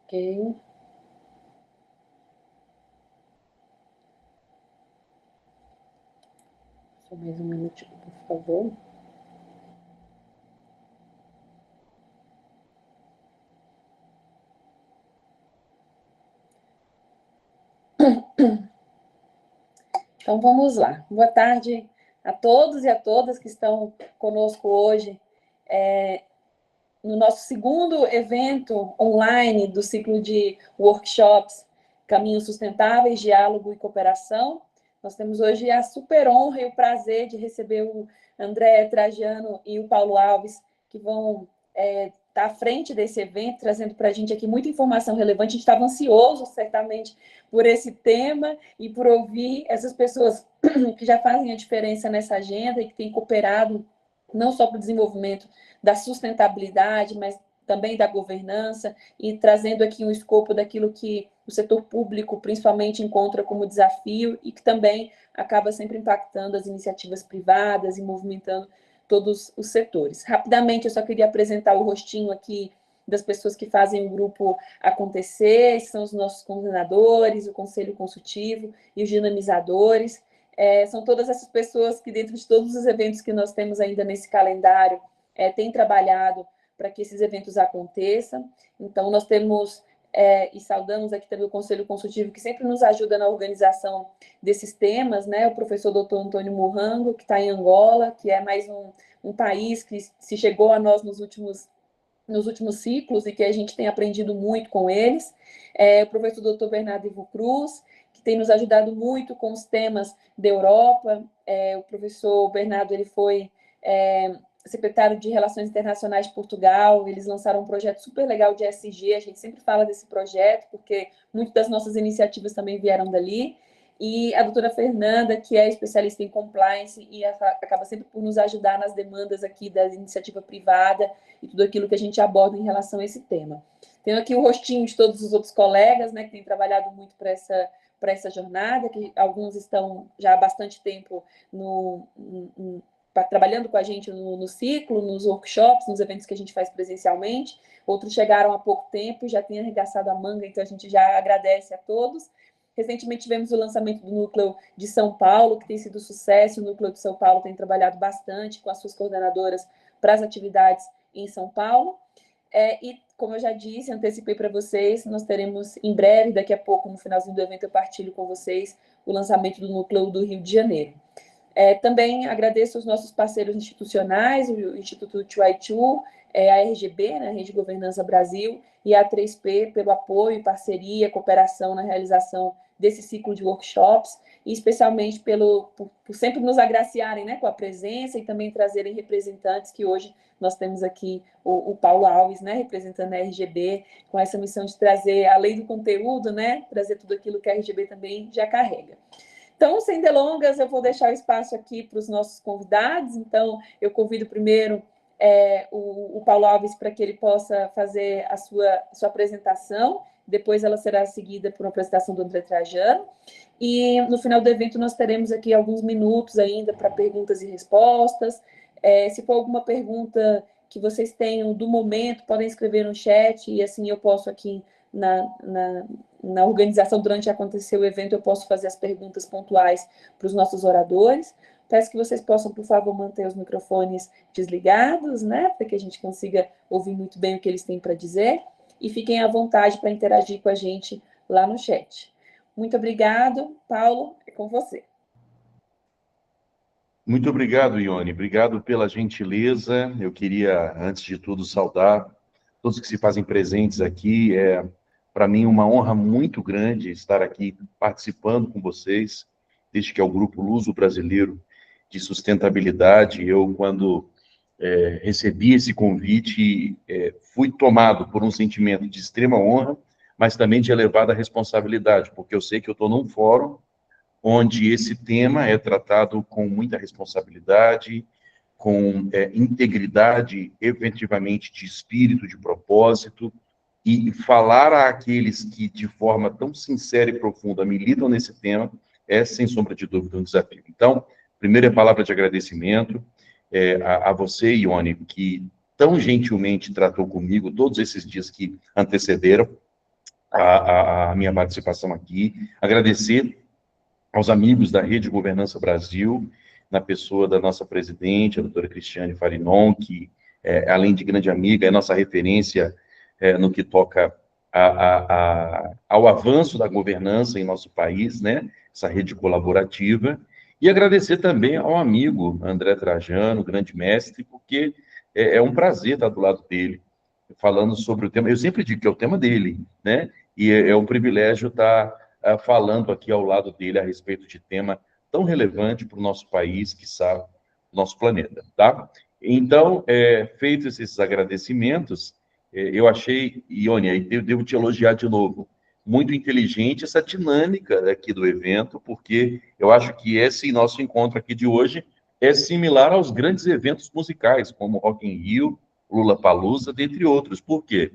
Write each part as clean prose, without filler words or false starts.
Ok. Só mais um minutinho, por favor. Então, vamos lá. Boa tarde a todos e a todas que estão conosco hoje, no nosso segundo evento online do ciclo de workshops Caminhos Sustentáveis, Diálogo e Cooperação. Nós temos hoje a super honra e o prazer de receber o André Trajano e o Paulo Alves, que vão estar à frente desse evento, trazendo para a gente aqui muita informação relevante. A gente estava ansioso, certamente, por esse tema e por ouvir essas pessoas que já fazem a diferença nessa agenda e que têm cooperado não só para o desenvolvimento da sustentabilidade, mas também da governança, e trazendo aqui um escopo daquilo que o setor público, principalmente, encontra como desafio e que também acaba sempre impactando as iniciativas privadas e movimentando todos os setores. Rapidamente, eu só queria apresentar o rostinho aqui das pessoas que fazem o grupo acontecer, são os nossos coordenadores, o conselho consultivo e os dinamizadores. São todas essas pessoas que, dentro de todos os eventos que nós temos ainda nesse calendário, têm trabalhado para que esses eventos aconteçam. Então, nós temos, e saudamos aqui também o Conselho Consultivo, que sempre nos ajuda na organização desses temas, né? O professor doutor Antônio Murrango, que está em Angola, que é mais um país que se chegou a nós nos últimos ciclos e que a gente tem aprendido muito com eles. O professor doutor Bernardo Ivo Cruz, que tem nos ajudado muito com os temas da Europa. O professor Bernardo, ele foi secretário de Relações Internacionais de Portugal. Eles lançaram um projeto super legal de ESG, a gente sempre fala desse projeto, porque muitas das nossas iniciativas também vieram dali. E a doutora Fernanda, que é especialista em compliance e acaba sempre por nos ajudar nas demandas aqui da iniciativa privada e tudo aquilo que a gente aborda em relação a esse tema. Tenho aqui o rostinho de todos os outros colegas, né, que têm trabalhado muito para essa jornada, que alguns estão já há bastante tempo trabalhando com a gente no ciclo, nos workshops, nos eventos que a gente faz presencialmente. Outros chegaram há pouco tempo e já têm arregaçado a manga, então a gente já agradece a todos. Recentemente tivemos o lançamento do Núcleo de São Paulo, que tem sido sucesso. O Núcleo de São Paulo tem trabalhado bastante com as suas coordenadoras para as atividades em São Paulo. E, como eu já disse, antecipei para vocês, nós teremos em breve, daqui a pouco, no finalzinho do evento, eu partilho com vocês o lançamento do Núcleo do Rio de Janeiro. Também agradeço aos nossos parceiros institucionais, o Instituto 2i2, a RGB, né, a Rede de Governança Brasil, e a 3P, pelo apoio, parceria, cooperação na realização desse ciclo de workshops, e especialmente por sempre nos agraciarem, né, com a presença e também trazerem representantes, que hoje nós temos aqui o Paulo Alves, né, representando a RGB, com essa missão de trazer, além do conteúdo, né, trazer tudo aquilo que a RGB também já carrega. Então, sem delongas, eu vou deixar o espaço aqui para os nossos convidados. Então, eu convido primeiro o Paulo Alves para que ele possa fazer a sua apresentação. Depois ela será seguida por uma apresentação do André Trajano. E no final do evento nós teremos aqui alguns minutos ainda para perguntas e respostas. Se for alguma pergunta que vocês tenham do momento, podem escrever no chat e assim eu posso aqui na organização, durante a acontecer o evento, eu posso fazer as perguntas pontuais para os nossos oradores. Peço que vocês possam, por favor, manter os microfones desligados, né, para que a gente consiga ouvir muito bem o que eles têm para dizer, e fiquem à vontade para interagir com a gente lá no chat. Muito obrigado. Paulo, é com você. Muito obrigado, Ione. Obrigado pela gentileza. Eu queria, antes de tudo, saudar todos que se fazem presentes aqui. Para mim, uma honra muito grande estar aqui participando com vocês, desde que é o Grupo Luso Brasileiro de Sustentabilidade. Eu, quando recebi esse convite, fui tomado por um sentimento de extrema honra, mas também de elevada responsabilidade, porque eu sei que eu estou num fórum onde esse tema é tratado com muita responsabilidade, com integridade, efetivamente, de espírito, de propósito, e falar àqueles que, de forma tão sincera e profunda, militam nesse tema, é, sem sombra de dúvida, um desafio. Então, primeiro é a palavra de agradecimento a você, Ione, que tão gentilmente tratou comigo todos esses dias que antecederam. a minha participação aqui, agradecer aos amigos da Rede Governança Brasil, na pessoa da nossa presidente, a doutora Cristiane Farinon, que, além de grande amiga, é nossa referência no que toca ao avanço da governança em nosso país, né? Essa rede colaborativa. E agradecer também ao amigo André Trajano, grande mestre, porque é um prazer estar do lado dele, falando sobre o tema. Eu sempre digo que é o tema dele, né? E é um privilégio estar falando aqui ao lado dele a respeito de tema tão relevante para o nosso país, quiçá o nosso planeta, tá? Então, feitos esses agradecimentos, eu achei, Ione, aí eu devo te elogiar de novo, muito inteligente essa dinâmica aqui do evento, porque eu acho que esse nosso encontro aqui de hoje é similar aos grandes eventos musicais, como Rock in Rio, Lollapalooza, dentre outros. Por quê?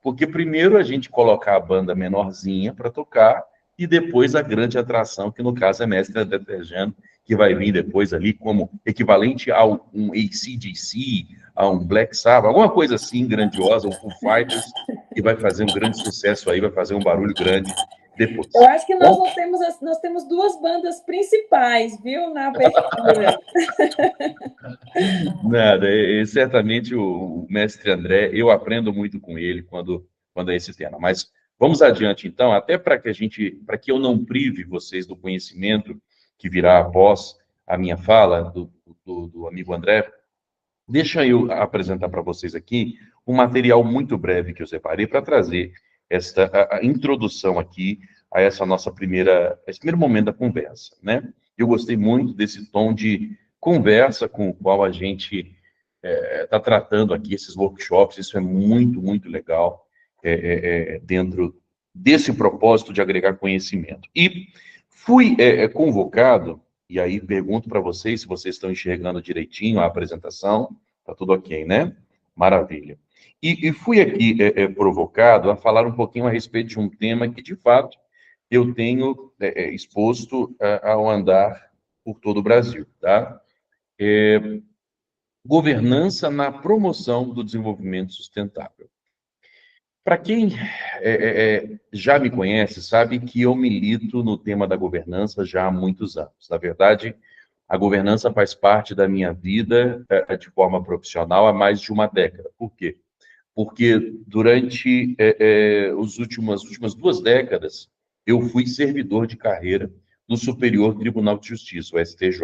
Porque primeiro a gente coloca a banda menorzinha para tocar e depois a grande atração, que no caso é Mestre André Trajano, que vai vir depois ali como equivalente a um AC/DC, a um Black Sabbath, alguma coisa assim grandiosa, um Foo Fighters, que vai fazer um grande sucesso aí, vai fazer um barulho grande depois. Eu acho que Bom, nós temos duas bandas principais, viu, na abertura. nada, certamente o mestre André, eu aprendo muito com ele quando é esse tema. Mas vamos adiante, então, até para que eu não prive vocês do conhecimento que virá após a minha fala, do amigo André, deixa eu apresentar para vocês aqui um material muito breve que eu separei para trazer a introdução aqui a esse primeiro momento da conversa, né? Eu gostei muito desse tom de conversa com o qual a gente está tratando aqui esses workshops, isso é muito, muito legal dentro desse propósito de agregar conhecimento. E fui convocado, e aí pergunto para vocês se vocês estão enxergando direitinho a apresentação, tá tudo ok, né? Maravilha. E fui aqui provocado a falar um pouquinho a respeito de um tema que, de fato, eu tenho exposto ao andar por todo o Brasil, tá? Governança na promoção do desenvolvimento sustentável. Para quem já me conhece, sabe que eu milito no tema da governança já há muitos anos. Na verdade, a governança faz parte da minha vida de forma profissional há mais de uma década. Por quê? Porque durante as últimas 2 décadas, eu fui servidor de carreira do Superior Tribunal de Justiça, o STJ,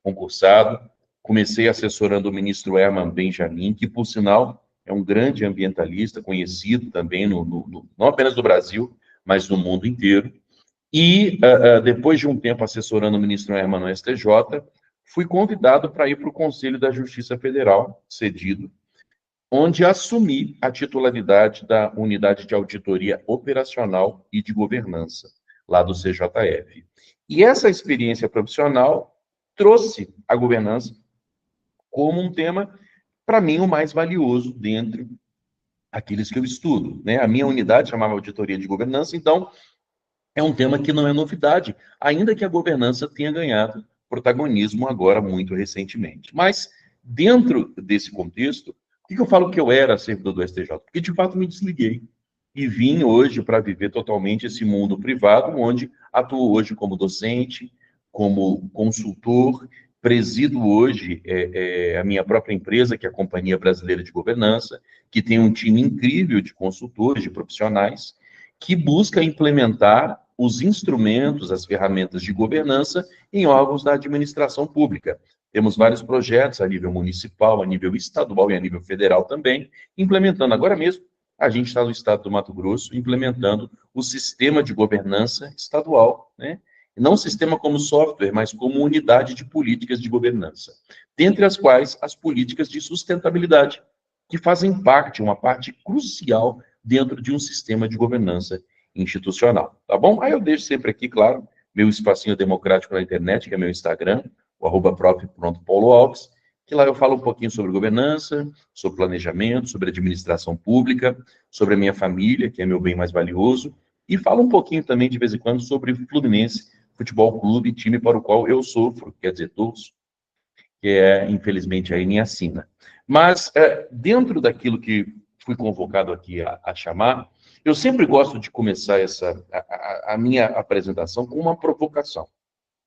concursado. Comecei assessorando o ministro Herman Benjamin, que, por sinal, é um grande ambientalista, conhecido também, não apenas no Brasil, mas no mundo inteiro. E, depois de um tempo assessorando o ministro Herman no STJ, fui convidado para ir para o Conselho da Justiça Federal, cedido, onde assumi a titularidade da Unidade de Auditoria Operacional e de Governança, lá do CJF. E essa experiência profissional trouxe a governança como um tema, para mim, o mais valioso dentre aqueles que eu estudo, né? A minha unidade chamava Auditoria de Governança, então é um tema que não é novidade, ainda que a governança tenha ganhado protagonismo agora muito recentemente. Mas, dentro desse contexto, por que eu falo que eu era servidor do STJ? Porque, de fato, me desliguei e vim hoje para viver totalmente esse mundo privado, onde atuo hoje como docente, como consultor, presido hoje a minha própria empresa, que é a Companhia Brasileira de Governança, que tem um time incrível de consultores, de profissionais, que busca implementar os instrumentos, as ferramentas de governança em órgãos da administração pública. Temos vários projetos a nível municipal, a nível estadual e a nível federal também, implementando. Agora mesmo, a gente está no estado do Mato Grosso, implementando o sistema de governança estadual, né? Não o sistema como software, mas como unidade de políticas de governança, dentre as quais as políticas de sustentabilidade, que fazem parte, uma parte crucial dentro de um sistema de governança institucional, tá bom? Aí eu deixo sempre aqui, claro, meu espacinho democrático na internet, que é meu Instagram, o @prof.pauloalves, que lá eu falo um pouquinho sobre governança, sobre planejamento, sobre administração pública, sobre a minha família, que é meu bem mais valioso, e falo um pouquinho também, de vez em quando, sobre Fluminense Futebol Clube, time para o qual eu sofro, quer dizer, torço, que é, infelizmente, a Eniacina. Mas, dentro daquilo que fui convocado aqui a chamar, Eu sempre gosto de começar a minha apresentação com uma provocação,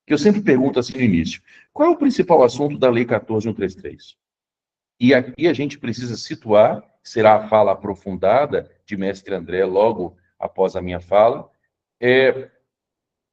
que eu sempre pergunto assim no início: qual é o principal assunto da Lei 14.133? E aqui a gente precisa situar, será a fala aprofundada de mestre André logo após a minha fala,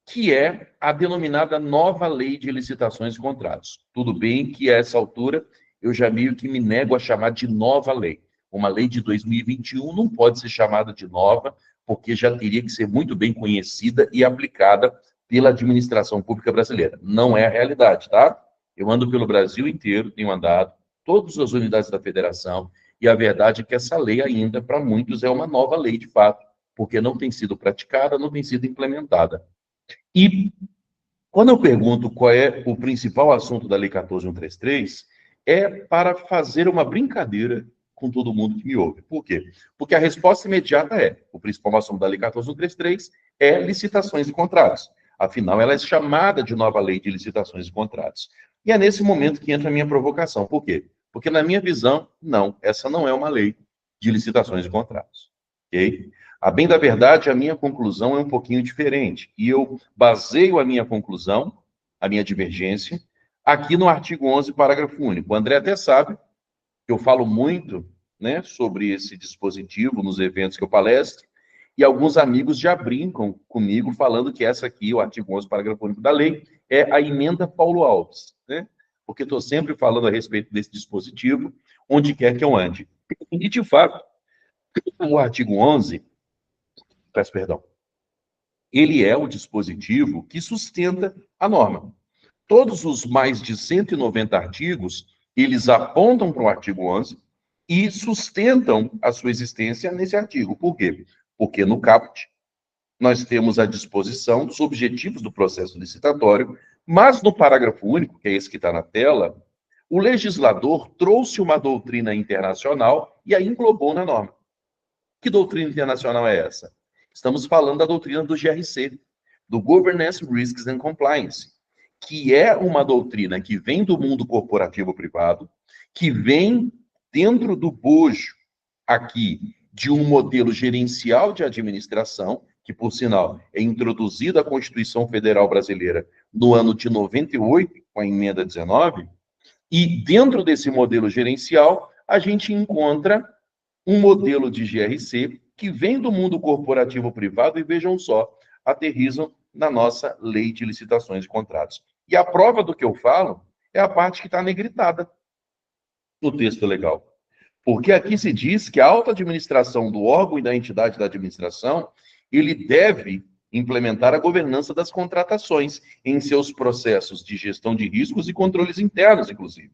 que é a denominada nova lei de licitações e contratos. Tudo bem que a essa altura eu já meio que me nego a chamar de nova lei. Uma lei de 2021 não pode ser chamada de nova, porque já teria que ser muito bem conhecida e aplicada pela administração pública brasileira. Não é a realidade, tá? Eu ando pelo Brasil inteiro, tenho andado, todas as unidades da federação, e a verdade é que essa lei ainda, para muitos, é uma nova lei de fato, porque não tem sido praticada, não tem sido implementada. E quando eu pergunto qual é o principal assunto da Lei 14.133, é para fazer uma brincadeira com todo mundo que me ouve. Por quê? Porque a resposta imediata é: o principal assunto da Lei 14.133 é licitações e contratos. Afinal, ela é chamada de nova Lei de Licitações e Contratos. E é nesse momento que entra a minha provocação. Por quê? Porque, na minha visão, não, essa não é uma lei de licitações e contratos. Ok? A bem da verdade, a minha conclusão é um pouquinho diferente. E eu baseio a minha conclusão, a minha divergência, aqui no artigo 11, parágrafo único. O André até sabe que eu falo muito, né, sobre esse dispositivo nos eventos que eu palestro, e alguns amigos já brincam comigo falando que essa aqui, o artigo 11, parágrafo único da lei, é a emenda Paulo Alves, né? Porque estou sempre falando a respeito desse dispositivo, onde quer que eu ande. E, de fato, o artigo 11, peço perdão, ele é o dispositivo que sustenta a norma. Todos os mais de 190 artigos, eles apontam para o artigo 11 e sustentam a sua existência nesse artigo. Por quê? Porque no caput nós temos a disposição dos objetivos do processo licitatório, mas no parágrafo único, que é esse que está na tela, o legislador trouxe uma doutrina internacional e a englobou na norma. Que doutrina internacional é essa? Estamos falando da doutrina do GRC, do Governance, Risks and Compliance, que é uma doutrina que vem do mundo corporativo privado, que vem dentro do bojo aqui de um modelo gerencial de administração, que, por sinal, é introduzido à Constituição Federal Brasileira no ano de 98, com a emenda 19, e dentro desse modelo gerencial, a gente encontra um modelo de GRC que vem do mundo corporativo privado e, vejam só, aterrizam na nossa lei de licitações e contratos. E a prova do que eu falo é a parte que está negritada no texto legal. Porque aqui se diz que a alta administração do órgão e da entidade da administração, ele deve implementar a governança das contratações em seus processos de gestão de riscos e controles internos, inclusive.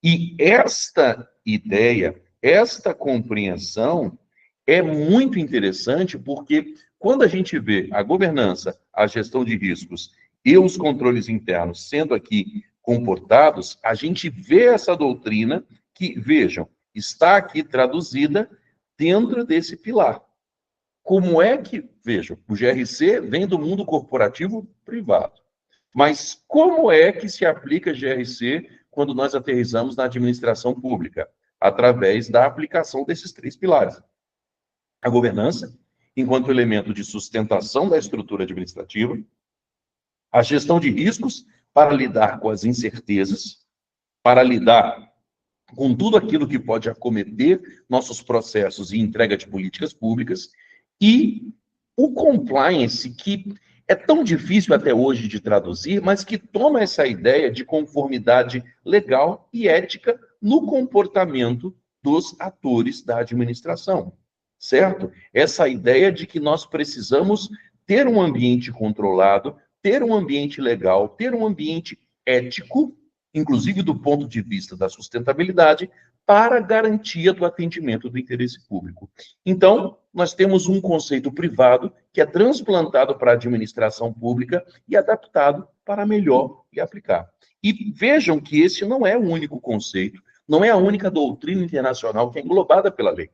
E esta ideia, esta compreensão é muito interessante porque quando a gente vê a governança, a gestão de riscos e os controles internos sendo aqui comportados, a gente vê essa doutrina que, vejam, está aqui traduzida dentro desse pilar. Como é que, vejam, o GRC vem do mundo corporativo privado, mas como é que se aplica GRC quando nós aterrissamos na administração pública? Através da aplicação desses três pilares. A governança, enquanto elemento de sustentação da estrutura administrativa, a gestão de riscos para lidar com as incertezas, para lidar com tudo aquilo que pode acometer nossos processos e entrega de políticas públicas, e o compliance, que é tão difícil até hoje de traduzir, mas que toma essa ideia de conformidade legal e ética no comportamento dos atores da administração, certo? Essa ideia de que nós precisamos ter um ambiente controlado, ter um ambiente legal, ter um ambiente ético, inclusive do ponto de vista da sustentabilidade, para a garantia do atendimento do interesse público. Então, nós temos um conceito privado que é transplantado para a administração pública e adaptado para melhor lhe aplicar. E vejam que esse não é o único conceito, não é a única doutrina internacional que é englobada pela lei.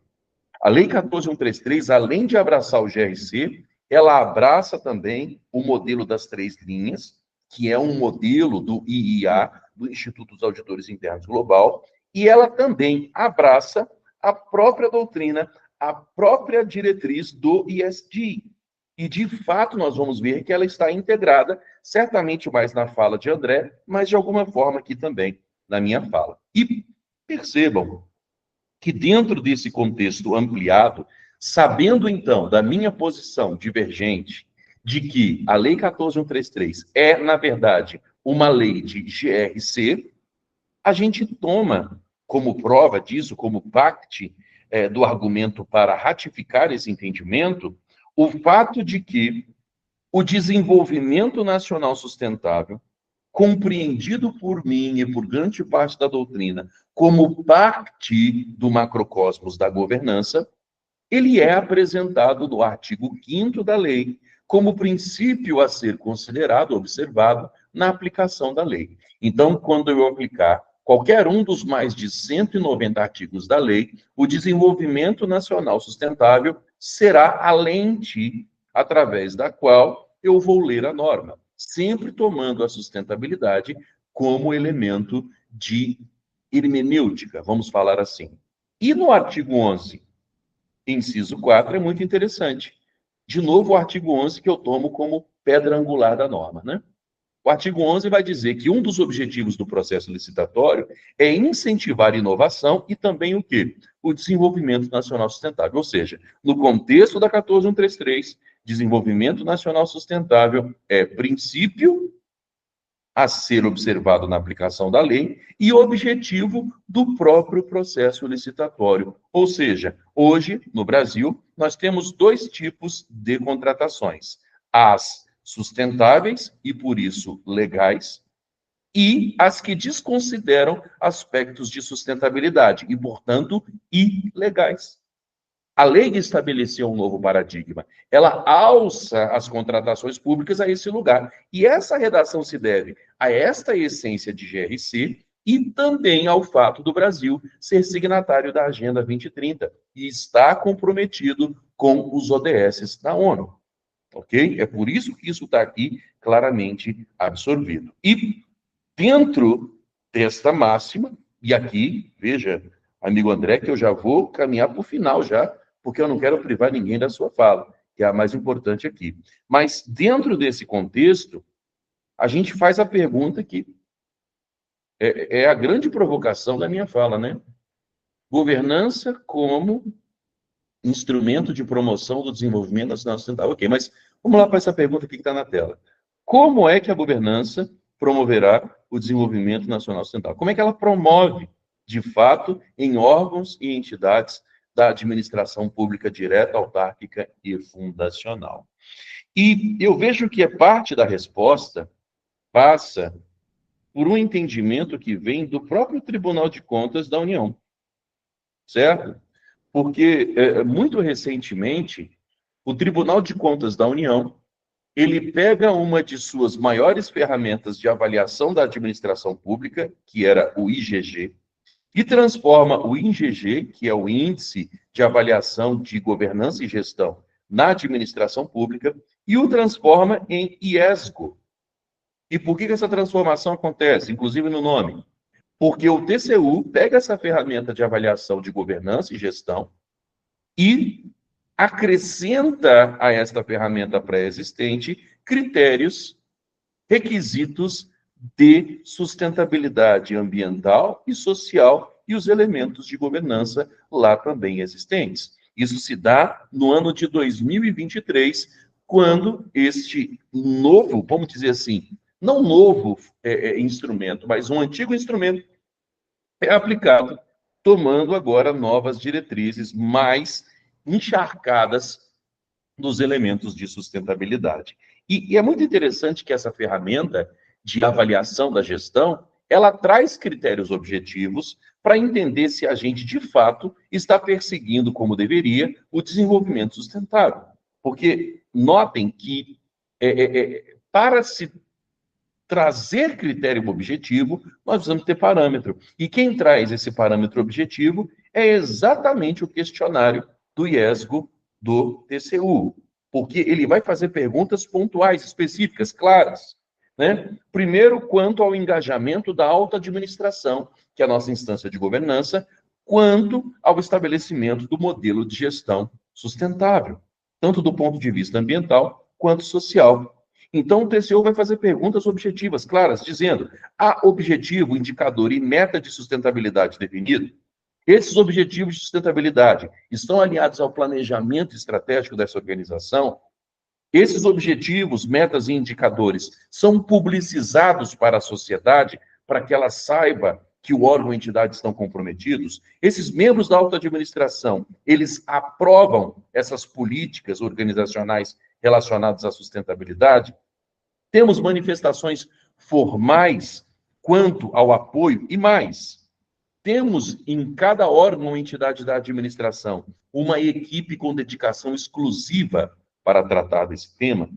A Lei 14.133, além de abraçar o GRC, ela abraça também o modelo das três linhas, que é um modelo do IIA, do Instituto dos Auditores Internos Global, e ela também abraça a própria doutrina a própria diretriz do ESG. E, de fato, nós vamos ver que ela está integrada, certamente mais na fala de André, mas de alguma forma aqui também na minha fala. E percebam que dentro desse contexto ampliado, sabendo então da minha posição divergente, de que a Lei 14.133 é, na verdade, uma lei de GRC, a gente toma como prova disso, como parte do argumento para ratificar esse entendimento, o fato de que o desenvolvimento nacional sustentável, compreendido por mim e por grande parte da doutrina como parte do macrocosmos da governança, ele é apresentado no artigo 5º da lei como princípio a ser considerado, observado na aplicação da lei. Então, quando eu aplicar qualquer um dos mais de 190 artigos da lei, o desenvolvimento nacional sustentável será a lente através da qual eu vou ler a norma, sempre tomando a sustentabilidade como elemento de hermenêutica, vamos falar assim. E no artigo 11, inciso 4, é muito interessante. De novo, o artigo 11 que eu tomo como pedra angular da norma, né? O artigo 11 vai dizer que um dos objetivos do processo licitatório é incentivar a inovação e também o quê? O desenvolvimento nacional sustentável. Ou seja, no contexto da 14.133, desenvolvimento nacional sustentável é princípio a ser observado na aplicação da lei e objetivo do próprio processo licitatório. Ou seja, hoje, no Brasil, nós temos dois tipos de contratações: as sustentáveis e, por isso, legais, e as que desconsideram aspectos de sustentabilidade e, portanto, ilegais. A lei estabeleceu um novo paradigma. Ela alça as contratações públicas a esse lugar. E essa redação se deve a esta essência de GRC e também ao fato do Brasil ser signatário da Agenda 2030 e estar comprometido com os ODS da ONU. Ok? É por isso que isso está aqui claramente absorvido. E dentro desta máxima, e aqui, veja, amigo André, que eu já vou caminhar para o final já, porque eu não quero privar ninguém da sua fala, que é a mais importante aqui. Mas dentro desse contexto, a gente faz a pergunta que é a grande provocação da minha fala, né? Governança como instrumento de promoção do desenvolvimento nacional sustentável. Ok, mas vamos lá para essa pergunta aqui que está na tela. Como é que a governança promoverá o desenvolvimento nacional sustentável? Como é que ela promove, de fato, em órgãos e entidades da administração pública direta, autárquica e fundacional? E eu vejo que parte da resposta passa por um entendimento que vem do próprio Tribunal de Contas da União, certo? Porque, muito recentemente, o Tribunal de Contas da União, ele pega uma de suas maiores ferramentas de avaliação da administração pública, que era o IGG, e transforma o IGG, que é o Índice de Avaliação de Governança e Gestão na Administração Pública, e o transforma em IESGO. E por que essa transformação acontece, inclusive no nome? Porque o TCU pega essa ferramenta de avaliação de governança e gestão e acrescenta a esta ferramenta pré-existente critérios, requisitos de sustentabilidade ambiental e social e os elementos de governança lá também existentes. Isso se dá no ano de 2023, quando este novo, vamos dizer assim, não novo instrumento, mas um antigo instrumento é aplicado, tomando agora novas diretrizes mais encharcadas dos elementos de sustentabilidade. E é muito interessante que essa ferramenta de avaliação da gestão, ela traz critérios objetivos para entender se a gente, de fato, está perseguindo, como deveria, o desenvolvimento sustentável. Porque notem que para se trazer critério objetivo, nós precisamos ter parâmetro. E quem traz esse parâmetro objetivo é exatamente o questionário do IESGO do TCU, porque ele vai fazer perguntas pontuais, específicas, claras. Né? Primeiro, quanto ao engajamento da alta administração, que é a nossa instância de governança, quanto ao estabelecimento do modelo de gestão sustentável, tanto do ponto de vista ambiental quanto social. Então, o TCU vai fazer perguntas objetivas, claras, dizendo: há objetivo, indicador e meta de sustentabilidade definido? Esses objetivos de sustentabilidade estão alinhados ao planejamento estratégico dessa organização? Esses objetivos, metas e indicadores são publicizados para a sociedade, para que ela saiba que o órgão e a entidade estão comprometidos? Esses membros da alta administração, eles aprovam essas políticas organizacionais relacionadas à sustentabilidade? Temos manifestações formais quanto ao apoio e mais. Temos em cada órgão ou entidade da administração uma equipe com dedicação exclusiva para tratar desse tema.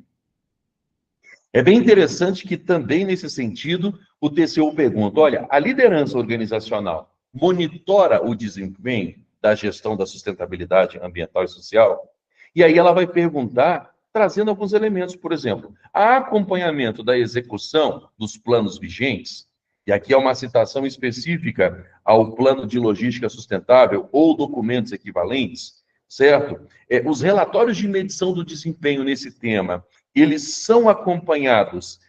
É bem interessante que também nesse sentido o TCU pergunta: olha, a liderança organizacional monitora o desempenho da gestão da sustentabilidade ambiental e social? E aí ela vai perguntar, trazendo alguns elementos, por exemplo, há acompanhamento da execução dos planos vigentes? E aqui é uma citação específica ao Plano de Logística Sustentável ou documentos equivalentes, certo? Os relatórios de medição do desempenho nesse tema, eles são acompanhados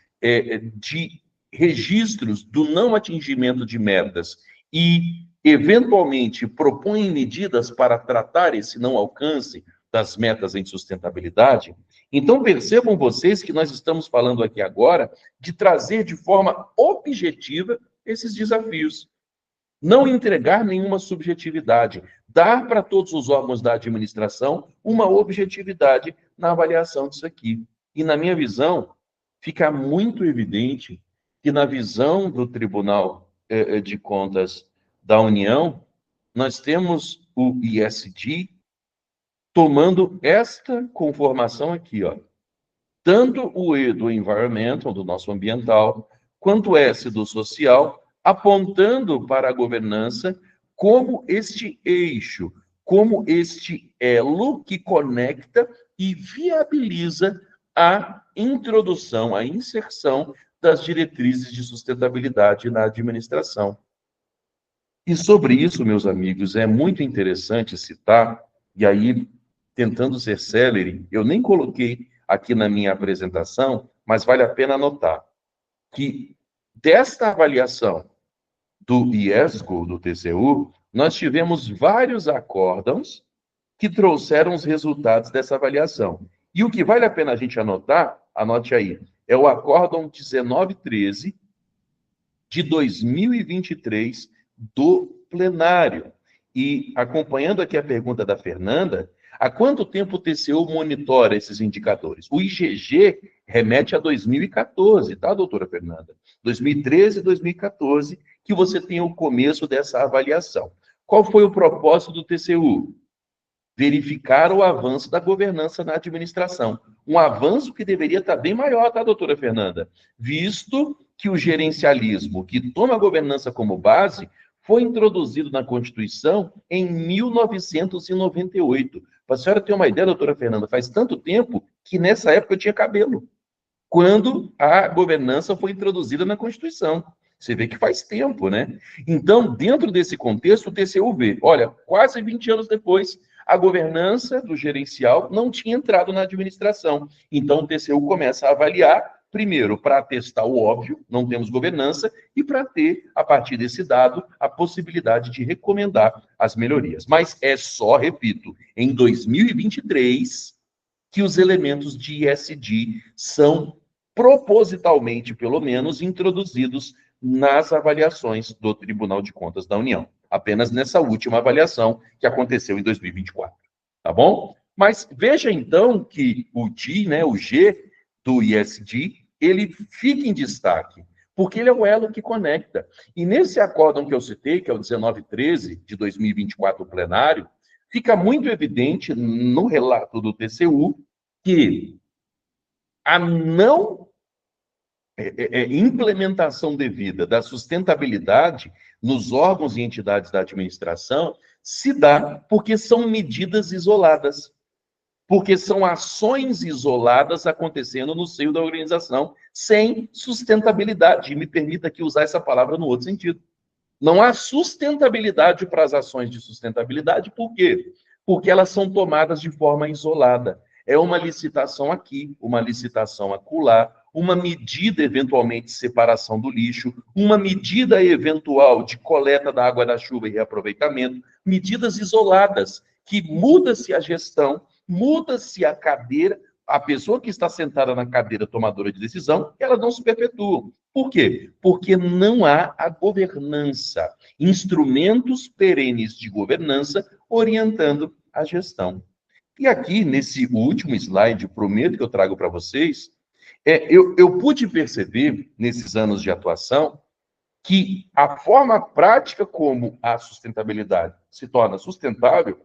de registros do não atingimento de metas e, eventualmente, propõem medidas para tratar esse não alcance das metas em sustentabilidade. Então, percebam vocês que nós estamos falando aqui agora de trazer de forma objetiva esses desafios. Não entregar nenhuma subjetividade, dar para todos os órgãos da administração uma objetividade na avaliação disso aqui. E, na minha visão, fica muito evidente que, na visão do Tribunal de Contas da União, nós temos o ESG tomando esta conformação aqui, ó. Tanto o E do environmental, do nosso ambiental, quanto o S do social, apontando para a governança como este eixo, como este elo que conecta e viabiliza a introdução, a inserção das diretrizes de sustentabilidade na administração. E sobre isso, meus amigos, é muito interessante citar, e aí, tentando ser célere, eu nem coloquei aqui na minha apresentação, mas vale a pena anotar que desta avaliação do IESGO, do TCU, nós tivemos vários acórdãos que trouxeram os resultados dessa avaliação. E o que vale a pena a gente anotar, anote aí, é o acórdão 1913 de 2023 do plenário. E acompanhando aqui a pergunta da Fernanda, há quanto tempo o TCU monitora esses indicadores? O IGG remete a 2014, tá, doutora Fernanda? 2013 e 2014, que você tem o começo dessa avaliação. Qual foi o propósito do TCU? Verificar o avanço da governança na administração. Um avanço que deveria estar bem maior, tá, doutora Fernanda? Visto que o gerencialismo, que toma a governança como base, foi introduzido na Constituição em 1998. Para a senhora ter uma ideia, doutora Fernanda, faz tanto tempo que nessa época eu tinha cabelo, quando a governança foi introduzida na Constituição. Você vê que faz tempo, né? Então, dentro desse contexto, o TCU vê, olha, quase 20 anos depois, a governança do gerencial não tinha entrado na administração. Então, o TCU começa a avaliar, primeiro, para atestar o óbvio, não temos governança, e para ter, a partir desse dado, a possibilidade de recomendar as melhorias. Mas é só, repito, em 2023 que os elementos de ESG são propositalmente, pelo menos, introduzidos nas avaliações do Tribunal de Contas da União. Apenas nessa última avaliação que aconteceu em 2024. Tá bom? Mas veja, então, que o G, né, o G do ESG, ele fica em destaque, porque ele é o elo que conecta. E nesse acórdão que eu citei, que é o 1913 de 2024, o plenário, fica muito evidente no relato do TCU que a não implementação devida da sustentabilidade nos órgãos e entidades da administração se dá porque são medidas isoladas, porque são ações isoladas acontecendo no seio da organização, sem sustentabilidade. E me permita aqui usar essa palavra no outro sentido. Não há sustentabilidade para as ações de sustentabilidade, por quê? Porque elas são tomadas de forma isolada. É uma licitação aqui, uma licitação acolá, uma medida eventualmente de separação do lixo, uma medida eventual de coleta da água da chuva e reaproveitamento, medidas isoladas, que muda-se a gestão, muda-se a cadeira, a pessoa que está sentada na cadeira tomadora de decisão, ela não se perpetua. Por quê? Porque não há a governança, instrumentos perenes de governança orientando a gestão. E aqui, nesse último slide, prometo que eu trago para vocês, eu pude perceber, nesses anos de atuação, que a forma prática como a sustentabilidade se torna sustentável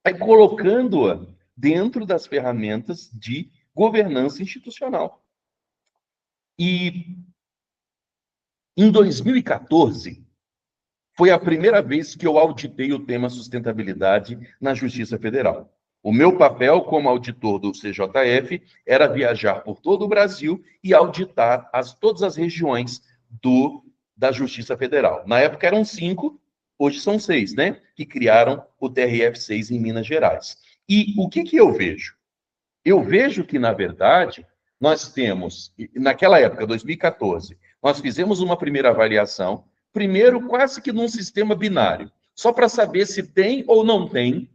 é colocando-a dentro das ferramentas de governança institucional. E em 2014, foi a primeira vez que eu auditei o tema sustentabilidade na Justiça Federal. O meu papel como auditor do CJF era viajar por todo o Brasil e auditar todas as regiões da Justiça Federal. Na época eram 5, hoje são 6, né? Que criaram o TRF6 em Minas Gerais. E o que eu vejo? Eu vejo que, na verdade, nós temos, naquela época, 2014, nós fizemos uma primeira avaliação, primeiro quase que num sistema binário, só para saber se tem ou não tem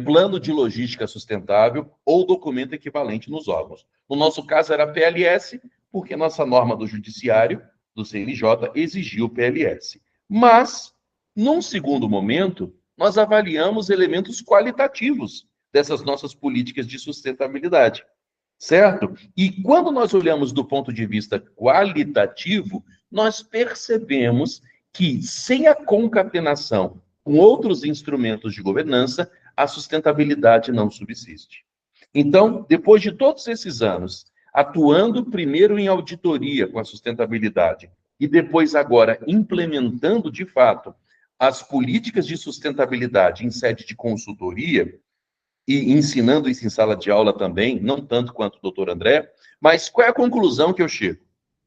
plano de logística sustentável ou documento equivalente nos órgãos. No nosso caso era PLS, porque nossa norma do judiciário, do CNJ, exigia o PLS. Mas, num segundo momento, nós avaliamos elementos qualitativos dessas nossas políticas de sustentabilidade, certo? E quando nós olhamos do ponto de vista qualitativo, nós percebemos que, sem a concatenação com outros instrumentos de governança, a sustentabilidade não subsiste. Então, depois de todos esses anos, atuando primeiro em auditoria com a sustentabilidade e depois agora implementando de fato as políticas de sustentabilidade em sede de consultoria e ensinando isso em sala de aula também, não tanto quanto o doutor André, mas qual é a conclusão que eu chego?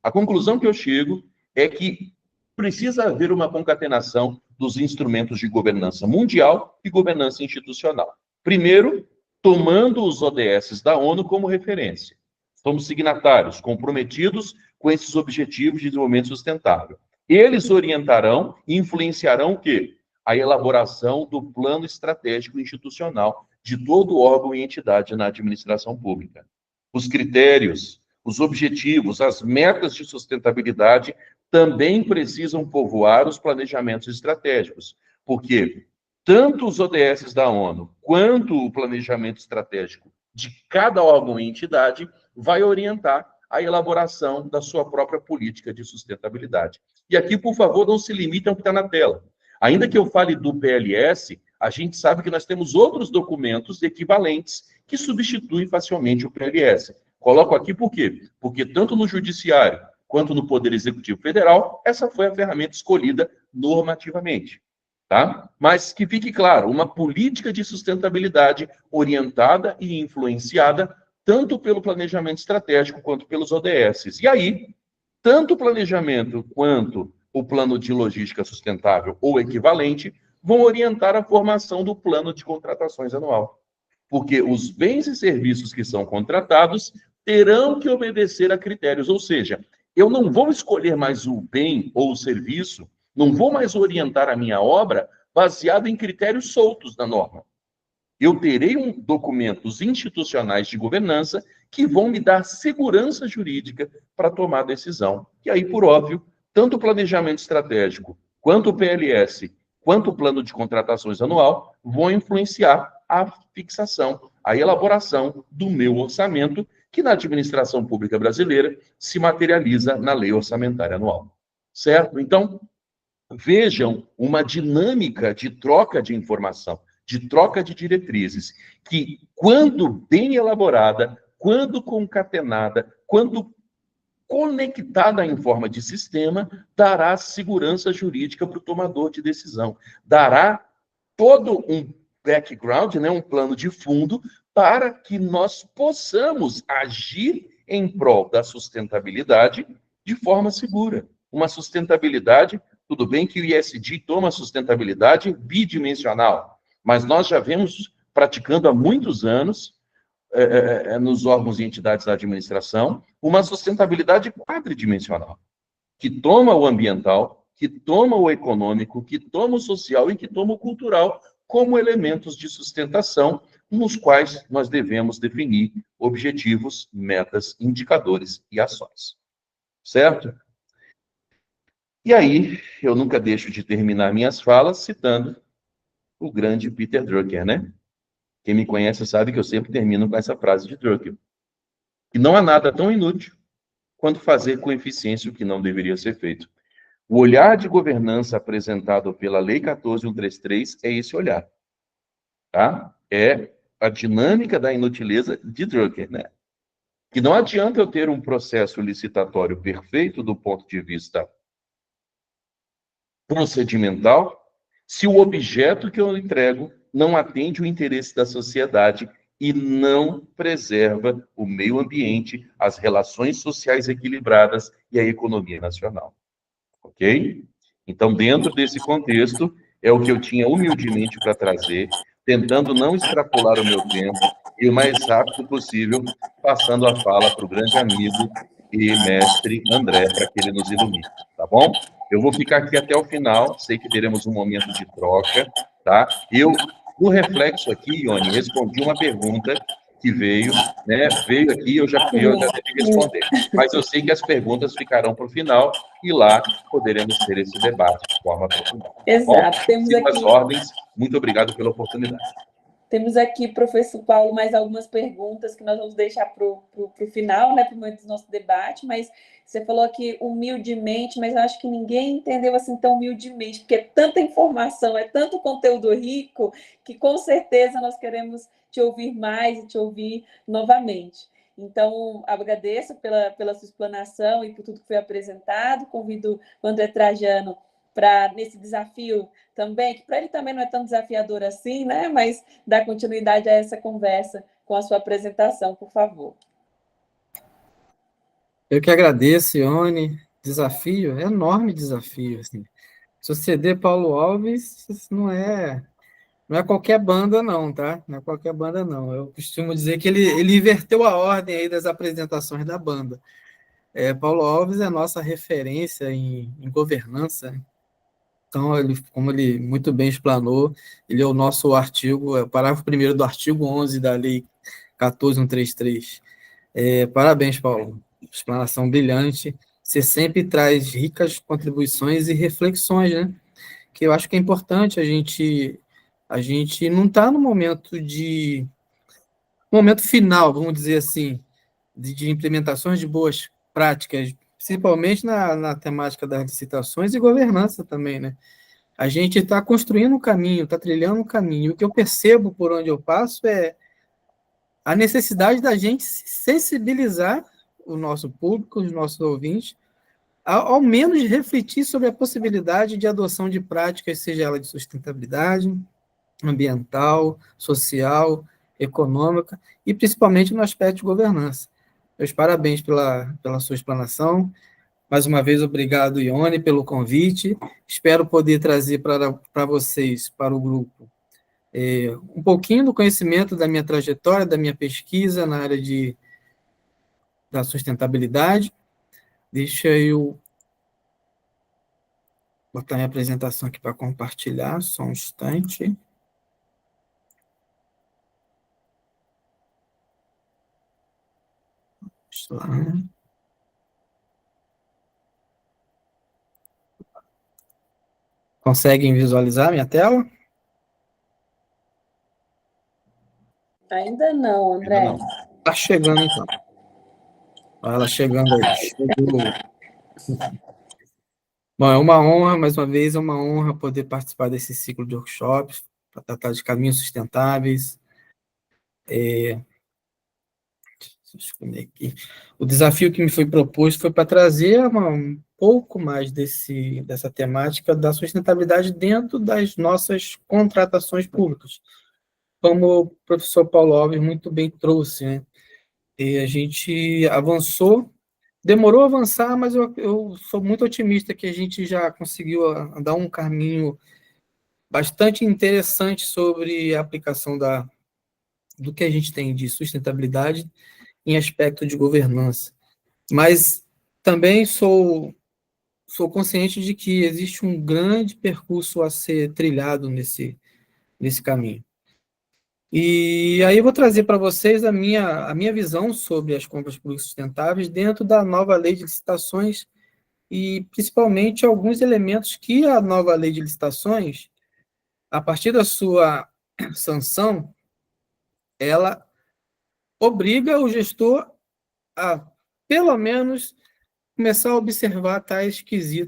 A conclusão que eu chego é que precisa haver uma concatenação dos instrumentos de governança mundial e governança institucional. Primeiro, tomando os ODS da ONU como referência. Somos signatários, comprometidos com esses objetivos de desenvolvimento sustentável. Eles orientarão e influenciarão o quê? A elaboração do plano estratégico institucional de todo órgão e entidade na administração pública. Os critérios, os objetivos, as metas de sustentabilidade também precisam povoar os planejamentos estratégicos, porque tanto os ODS da ONU quanto o planejamento estratégico de cada órgão e entidade vai orientar a elaboração da sua própria política de sustentabilidade. E aqui, por favor, não se limitem ao que está na tela. Ainda que eu fale do PLS, a gente sabe que nós temos outros documentos equivalentes que substituem facilmente o PLS. Coloco aqui por quê? Porque tanto no Judiciário quanto no Poder Executivo Federal, essa foi a ferramenta escolhida normativamente. Tá? Mas que fique claro, uma política de sustentabilidade orientada e influenciada tanto pelo planejamento estratégico quanto pelos ODS. E aí, tanto o planejamento quanto o plano de logística sustentável ou equivalente vão orientar a formação do plano de contratações anual. Porque os bens e serviços que são contratados terão que obedecer a critérios, ou seja, eu não vou escolher mais o bem ou o serviço, não vou mais orientar a minha obra baseado em critérios soltos da norma. Eu terei documentos institucionais de governança que vão me dar segurança jurídica para tomar decisão. E aí, por óbvio, tanto o planejamento estratégico, quanto o PLS, quanto o plano de contratações anual vão influenciar a fixação, a elaboração do meu orçamento, que na administração pública brasileira se materializa na lei orçamentária anual. Certo? Então, vejam uma dinâmica de troca de informação, de troca de diretrizes, que, quando bem elaborada, quando concatenada, quando conectada em forma de sistema, dará segurança jurídica para o tomador de decisão, dará todo um background, né, um plano de fundo, para que nós possamos agir em prol da sustentabilidade de forma segura. Uma sustentabilidade Tudo bem que o ISD toma sustentabilidade bidimensional, mas nós já vemos praticando há muitos anos, nos órgãos e entidades da administração, uma sustentabilidade quadridimensional, que toma o ambiental, que toma o econômico, que toma o social e que toma o cultural como elementos de sustentação nos quais nós devemos definir objetivos, metas, indicadores e ações. Certo? E aí, eu nunca deixo de terminar minhas falas citando o grande Peter Drucker, né? Quem me conhece sabe que eu sempre termino com essa frase de Drucker. Que não há nada tão inútil quanto fazer com eficiência o que não deveria ser feito. O olhar de governança apresentado pela Lei 14.133 é esse olhar, tá? É a dinâmica da inutileza de Drucker, né? Que não adianta eu ter um processo licitatório perfeito do ponto de vista procedimental se o objeto que eu entrego não atende o interesse da sociedade e não preserva o meio ambiente, as relações sociais equilibradas e a economia nacional. Ok? Então, dentro desse contexto, é o que eu tinha humildemente para trazer, tentando não extrapolar o meu tempo e o mais rápido possível, passando a fala para o grande amigo e mestre André, para que ele nos ilumine, tá bom? Eu vou ficar aqui até o final, sei que teremos um momento de troca, tá? Eu, no reflexo aqui, Ione, respondi uma pergunta que veio, né? Veio aqui, eu já devi responder. Mas eu sei que as perguntas ficarão para o final e lá poderemos ter esse debate de forma aprofundada. Exato. Temos Sigo aqui... as ordens. Muito obrigado pela oportunidade. Temos aqui, professor Paulo, mais algumas perguntas que nós vamos deixar para o final, né, para o momento do nosso debate, mas você falou aqui humildemente, mas eu acho que ninguém entendeu assim tão humildemente, porque é tanta informação, é tanto conteúdo rico, que com certeza nós queremos te ouvir mais e te ouvir novamente. Então, agradeço pela sua explanação e por tudo que foi apresentado, convido o André Trajano para, nesse desafio também, que para ele também não é tão desafiador assim, né? Mas dar continuidade a essa conversa com a sua apresentação, por favor. Eu que agradeço, Ione. Desafio, enorme desafio. Assim. Suceder Paulo Alves não é qualquer banda, não, tá? Não é qualquer banda, não. Eu costumo dizer que ele inverteu a ordem aí das apresentações da banda. Paulo Alves é a nossa referência em governança. Então, como ele muito bem explanou, ele é o nosso artigo, o parágrafo 1º do artigo 11 da Lei 14.133. Parabéns, Paulo. Explanação brilhante. Você sempre traz ricas contribuições e reflexões, né? Que eu acho que é importante a gente não está no momento final, vamos dizer assim, de implementações de boas práticas, principalmente na temática das licitações e governança também, né? A gente está construindo um caminho, está trilhando um caminho. O que eu percebo por onde eu passo é a necessidade da gente sensibilizar o nosso público, os nossos ouvintes, ao menos refletir sobre a possibilidade de adoção de práticas, seja ela de sustentabilidade, ambiental, social, econômica e principalmente no aspecto de governança. Meus parabéns pela sua explanação. Mais uma vez, obrigado, Ione, pelo convite. Espero poder trazer para vocês, para o grupo, um pouquinho do conhecimento da minha trajetória, da minha pesquisa na área da sustentabilidade. Deixa eu botar minha apresentação aqui para compartilhar, só um instante. Vamos lá. Conseguem visualizar minha tela? Ainda não, André. Está chegando, então. Olha ela chegando aí. Chegou. Bom, é uma honra, mais uma vez, é uma honra poder participar desse ciclo de workshops, para tratar de caminhos sustentáveis. Deixa eu escolher aqui. O desafio que me foi proposto foi para trazer um pouco mais dessa temática da sustentabilidade dentro das nossas contratações públicas, como o professor Paulo Alves muito bem trouxe, né? E a gente avançou demorou a avançar, mas eu sou muito otimista que a gente já conseguiu dar um caminho bastante interessante sobre a aplicação do que a gente tem de sustentabilidade em aspecto de governança. Mas também sou consciente de que existe um grande percurso a ser trilhado nesse caminho. E aí eu vou trazer para vocês a minha visão sobre as compras públicas sustentáveis dentro da nova lei de licitações e principalmente alguns elementos que a nova lei de licitações, a partir da sua sanção, ela obriga o gestor a, pelo menos, começar a observar tais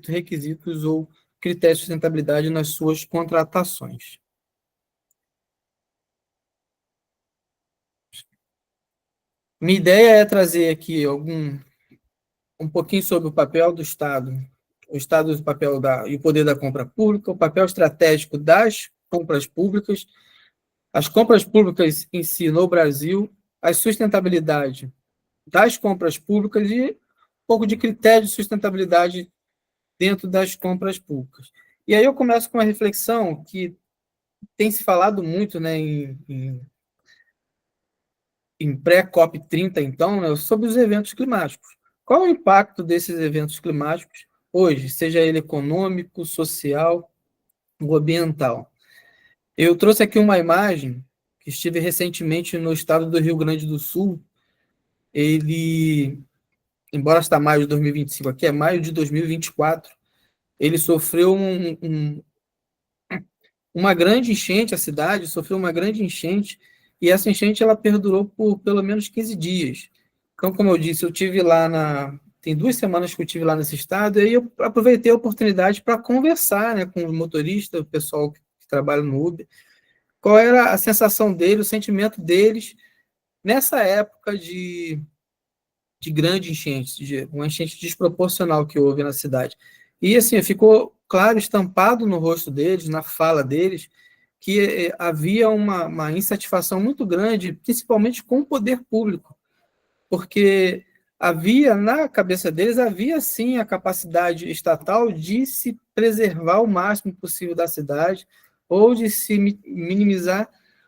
requisitos ou critérios de sustentabilidade nas suas contratações. Minha ideia é trazer aqui um pouquinho sobre o papel do Estado, o papel e o poder da compra pública, o papel estratégico das compras públicas, as compras públicas em si no Brasil, a sustentabilidade das compras públicas e um pouco de critério de sustentabilidade dentro das compras públicas. E aí eu começo com uma reflexão que tem se falado muito, né, em pré-COP30, então, né, sobre os eventos climáticos. Qual é o impacto desses eventos climáticos hoje, seja ele econômico, social ou ambiental? Eu trouxe aqui uma imagem que estive recentemente no estado do Rio Grande do Sul. Ele, embora está maio de 2025 aqui, é maio de 2024, ele sofreu uma grande enchente, a cidade sofreu uma grande enchente, e essa enchente ela perdurou por pelo menos 15 dias. Então, como eu disse, eu tive lá tem 2 semanas que eu tive lá nesse estado, e aí eu aproveitei a oportunidade para conversar, né, com o motorista, o pessoal que trabalha no Uber, qual era a sensação deles, o sentimento deles nessa época de grande enchente, de uma enchente desproporcional que houve na cidade. E assim, ficou claro, estampado no rosto deles, na fala deles, que havia uma insatisfação muito grande, principalmente com o poder público, porque na cabeça deles, havia sim a capacidade estatal de se preservar o máximo possível da cidade, ou de se minimizar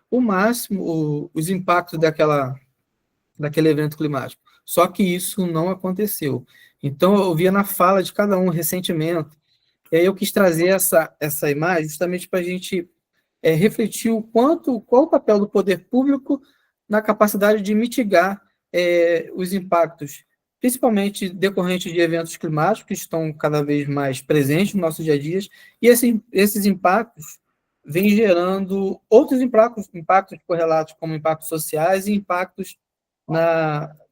o máximo os impactos daquele evento climático. Só que isso não aconteceu. Então, eu via na fala de cada um ressentimento. E aí eu quis trazer essa imagem justamente para a gente refletir qual o papel do poder público na capacidade de mitigar os impactos, principalmente decorrentes de eventos climáticos que estão cada vez mais presentes no nosso dia a dia, e esses impactos vêm gerando outros impactos correlatos, como impactos sociais e impactos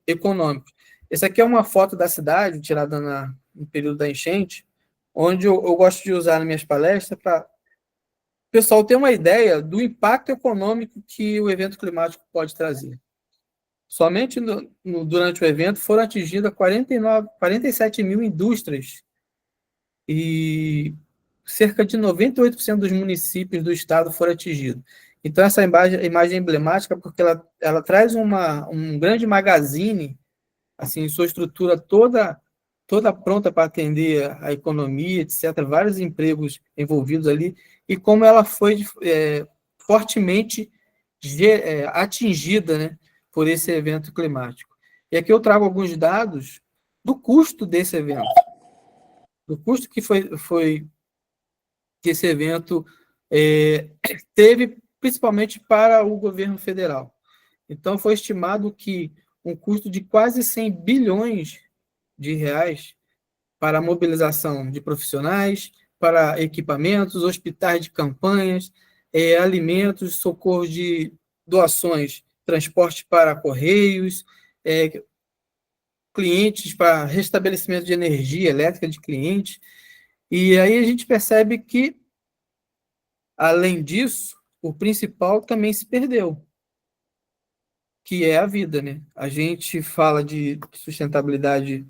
econômicos. Essa aqui é uma foto da cidade, tirada no período da enchente, onde eu gosto de usar nas minhas palestras para o pessoal ter uma ideia do impacto econômico que o evento climático pode trazer. Somente durante o evento foram atingidas 47 mil indústrias e cerca de 98% dos municípios do estado foram atingidos. Então, essa imagem é emblemática porque ela traz um grande magazine, assim, sua estrutura toda pronta para atender a economia, etc., vários empregos envolvidos ali, e como ela foi fortemente atingida, né, por esse evento climático. E aqui eu trago alguns dados do custo desse evento, do custo que que esse evento teve, principalmente para o governo federal. Então, foi estimado que um custo de quase 100 bilhões de reais para a mobilização de profissionais, para equipamentos, hospitais de campanhas, alimentos, socorro de doações, transporte para correios, clientes para restabelecimento de energia elétrica de clientes. E aí a gente percebe que, além disso, o principal também se perdeu, que é a vida, né? A gente fala de sustentabilidade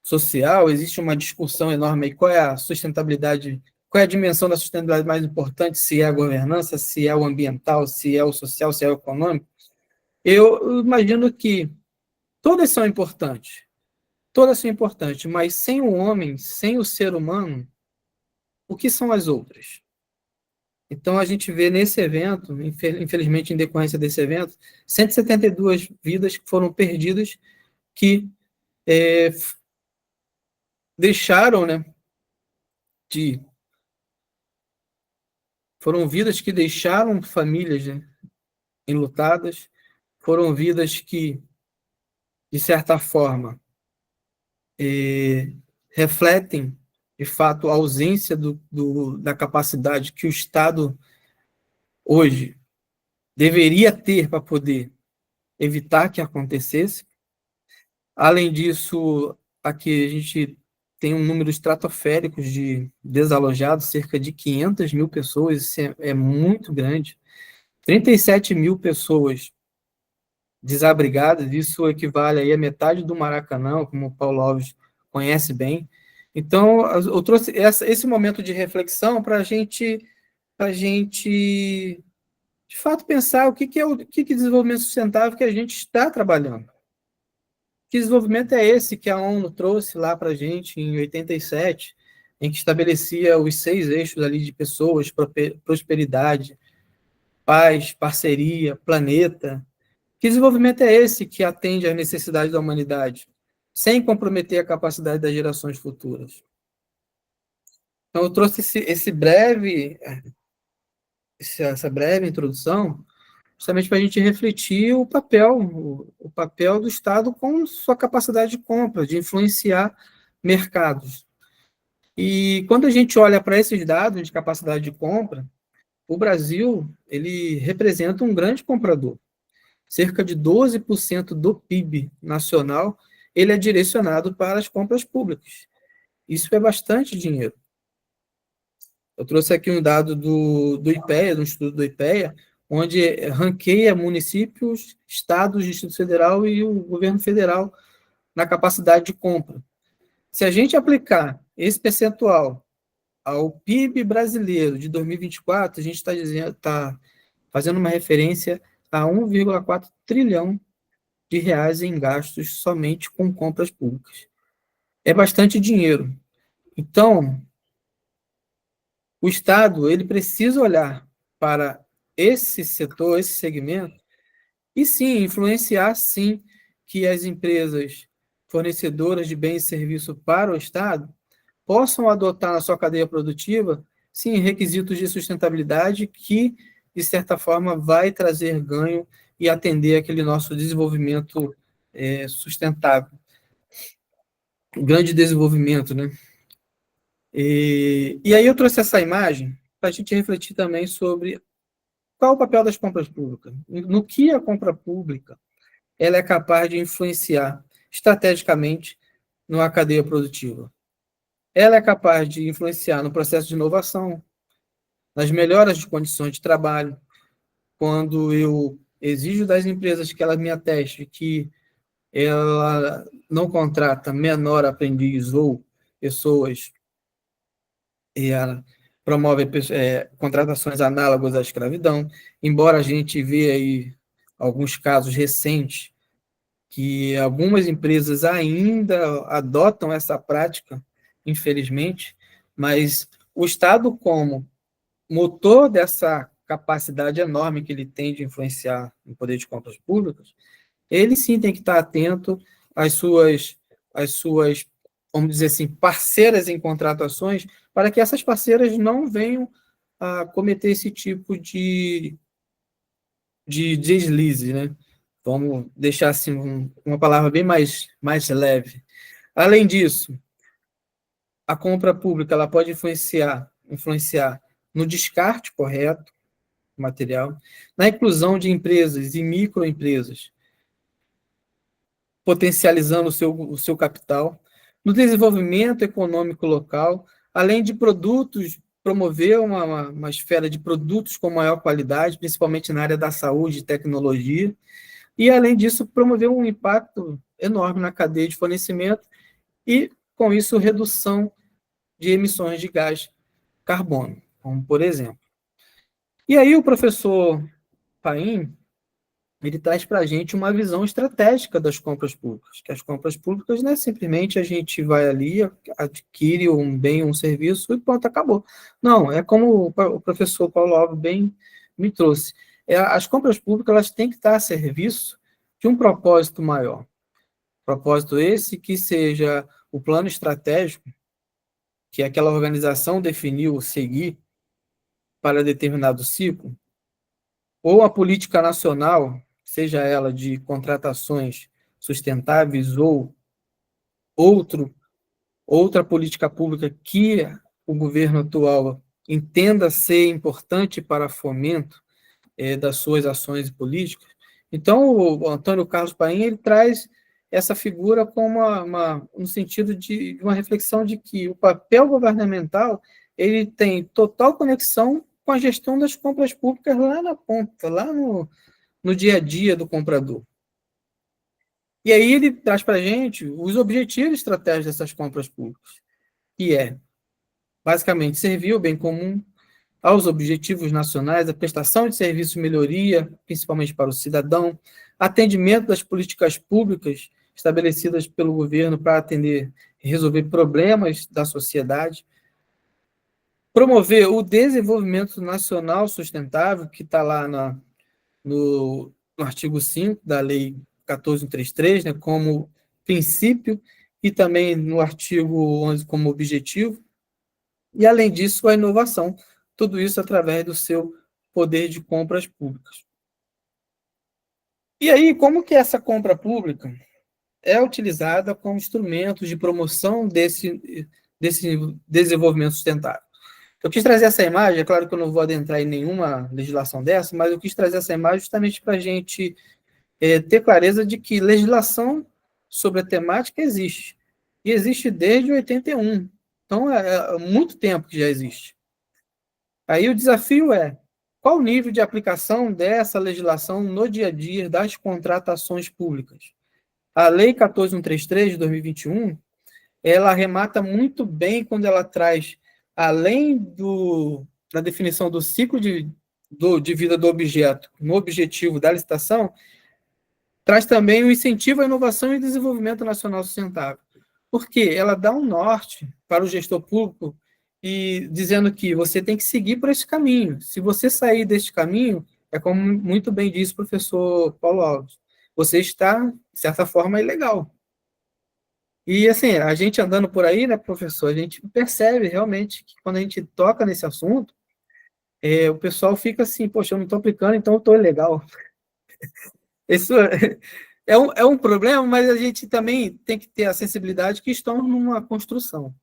social, existe uma discussão enorme aí, qual é a sustentabilidade, qual é a dimensão da sustentabilidade mais importante, se é a governança, se é o ambiental, se é o social, se é o econômico. Eu imagino que todas são importantes, todas são importantes, mas sem o homem, sem o ser humano, o que são as outras? Então, a gente vê nesse evento, infelizmente, em decorrência desse evento, 172 vidas que foram perdidas, que deixaram, né, foram vidas que deixaram famílias, né, enlutadas, foram vidas que, de certa forma, refletem, de fato, a ausência da capacidade que o Estado hoje deveria ter para poder evitar que acontecesse. Além disso, aqui a gente tem um número estratosférico de desalojados, cerca de 500 mil pessoas, isso é muito grande. 37 mil pessoas desabrigadas, isso equivale aí a metade do Maracanã, como o Paulo Alves conhece bem. Então, eu trouxe esse momento de reflexão para a gente, de fato, pensar o que é desenvolvimento sustentável que a gente está trabalhando. Que desenvolvimento é esse que a ONU trouxe lá para a gente em 87, em que estabelecia os 6 eixos ali de pessoas, prosperidade, paz, parceria, planeta. Que desenvolvimento é esse que atende às necessidades da humanidade, sem comprometer a capacidade das gerações futuras? Então, eu trouxe essa breve introdução, justamente para a gente refletir o papel do Estado com sua capacidade de compra, de influenciar mercados. E quando a gente olha para esses dados de capacidade de compra, o Brasil ele representa um grande comprador. Cerca de 12% do PIB nacional ele é direcionado para as compras públicas. Isso é bastante dinheiro. Eu trouxe aqui um dado do IPEA, do Instituto do IPEA, onde ranqueia municípios, estados, Distrito Federal e o governo federal na capacidade de compra. Se a gente aplicar esse percentual ao PIB brasileiro de 2024, a gente está fazendo uma referência a 1,4 trilhão de reais em gastos somente com compras públicas. É bastante dinheiro. Então, o Estado ele precisa olhar para esse setor, esse segmento, e sim, influenciar sim que as empresas fornecedoras de bens e serviços para o Estado possam adotar na sua cadeia produtiva, sim, requisitos de sustentabilidade que, de certa forma, vai trazer ganho e atender aquele nosso desenvolvimento sustentável. Grande desenvolvimento, né? E aí eu trouxe essa imagem para a gente refletir também sobre qual o papel das compras públicas, no que a compra pública ela é capaz de influenciar estrategicamente numa cadeia produtiva. Ela é capaz de influenciar no processo de inovação, nas melhoras de condições de trabalho, quando eu exijo das empresas que elas me atestem que ela não contrata menor aprendiz ou pessoas e ela promove contratações análogas à escravidão, embora a gente vê aí alguns casos recentes que algumas empresas ainda adotam essa prática, infelizmente, mas o Estado, como motor dessa capacidade enorme que ele tem de influenciar no poder de compras públicas, ele sim tem que estar atento às suas, vamos dizer assim, parceiras em contratações, para que essas parceiras não venham a cometer esse tipo de deslize, né? Vamos deixar assim uma palavra bem mais leve. Além disso, a compra pública ela pode influenciar no descarte correto do material, na inclusão de empresas e microempresas, potencializando o seu capital, no desenvolvimento econômico local, além de produtos, promover uma esfera de produtos com maior qualidade, principalmente na área da saúde e tecnologia, e, além disso, promover um impacto enorme na cadeia de fornecimento e, com isso, redução de emissões de gás carbono, como por exemplo. E aí o professor Paim, ele traz para a gente uma visão estratégica das compras públicas, que as compras públicas não é simplesmente a gente vai ali, adquire um bem, um serviço e pronto, acabou. Não, é como o professor Paulo Alves bem me trouxe. As compras públicas elas têm que estar a serviço de um propósito maior. Propósito esse que seja o plano estratégico que aquela organização definiu seguir para determinado ciclo, ou a política nacional, seja ela de contratações sustentáveis ou outra política pública que o governo atual entenda ser importante para fomento das suas ações políticas. Então, o Antônio Carlos Paim ele traz essa figura como no sentido de uma reflexão de que o papel governamental ele tem total conexão com a gestão das compras públicas lá na ponta, lá no dia a dia do comprador. E aí ele traz para a gente os objetivos estratégicos dessas compras públicas, que é, basicamente, servir o bem comum, aos objetivos nacionais, a prestação de serviços de melhoria, principalmente para o cidadão, atendimento das políticas públicas estabelecidas pelo governo para atender e resolver problemas da sociedade, promover o desenvolvimento nacional sustentável, que está lá no artigo 5 da Lei 14.133, né, como princípio, e também no artigo 11 como objetivo, e, além disso, a inovação, tudo isso através do seu poder de compras públicas. E aí, como que essa compra pública é utilizada como instrumento de promoção desse desenvolvimento sustentável? Eu quis trazer essa imagem, é claro que eu não vou adentrar em nenhuma legislação dessa, mas eu quis trazer essa imagem justamente para a gente ter clareza de que legislação sobre a temática existe. E existe desde 81. Então, é muito tempo que já existe. Aí o desafio é, qual o nível de aplicação dessa legislação no dia a dia das contratações públicas? A Lei 14.133, de 2021, ela arremata muito bem quando ela traz, além da definição do ciclo de vida do objeto, no objetivo da licitação, traz também o incentivo à inovação e desenvolvimento nacional sustentável. Porque ela dá um norte para o gestor público e dizendo que você tem que seguir por esse caminho. Se você sair deste caminho, é como muito bem disse o professor Paulo Alves, você está, de certa forma, ilegal. E, assim, a gente andando por aí, né, professor, a gente percebe realmente que quando a gente toca nesse assunto, o pessoal fica assim, poxa, eu não estou aplicando, então eu estou ilegal. Isso é um problema, mas a gente também tem que ter a sensibilidade que estão numa construção.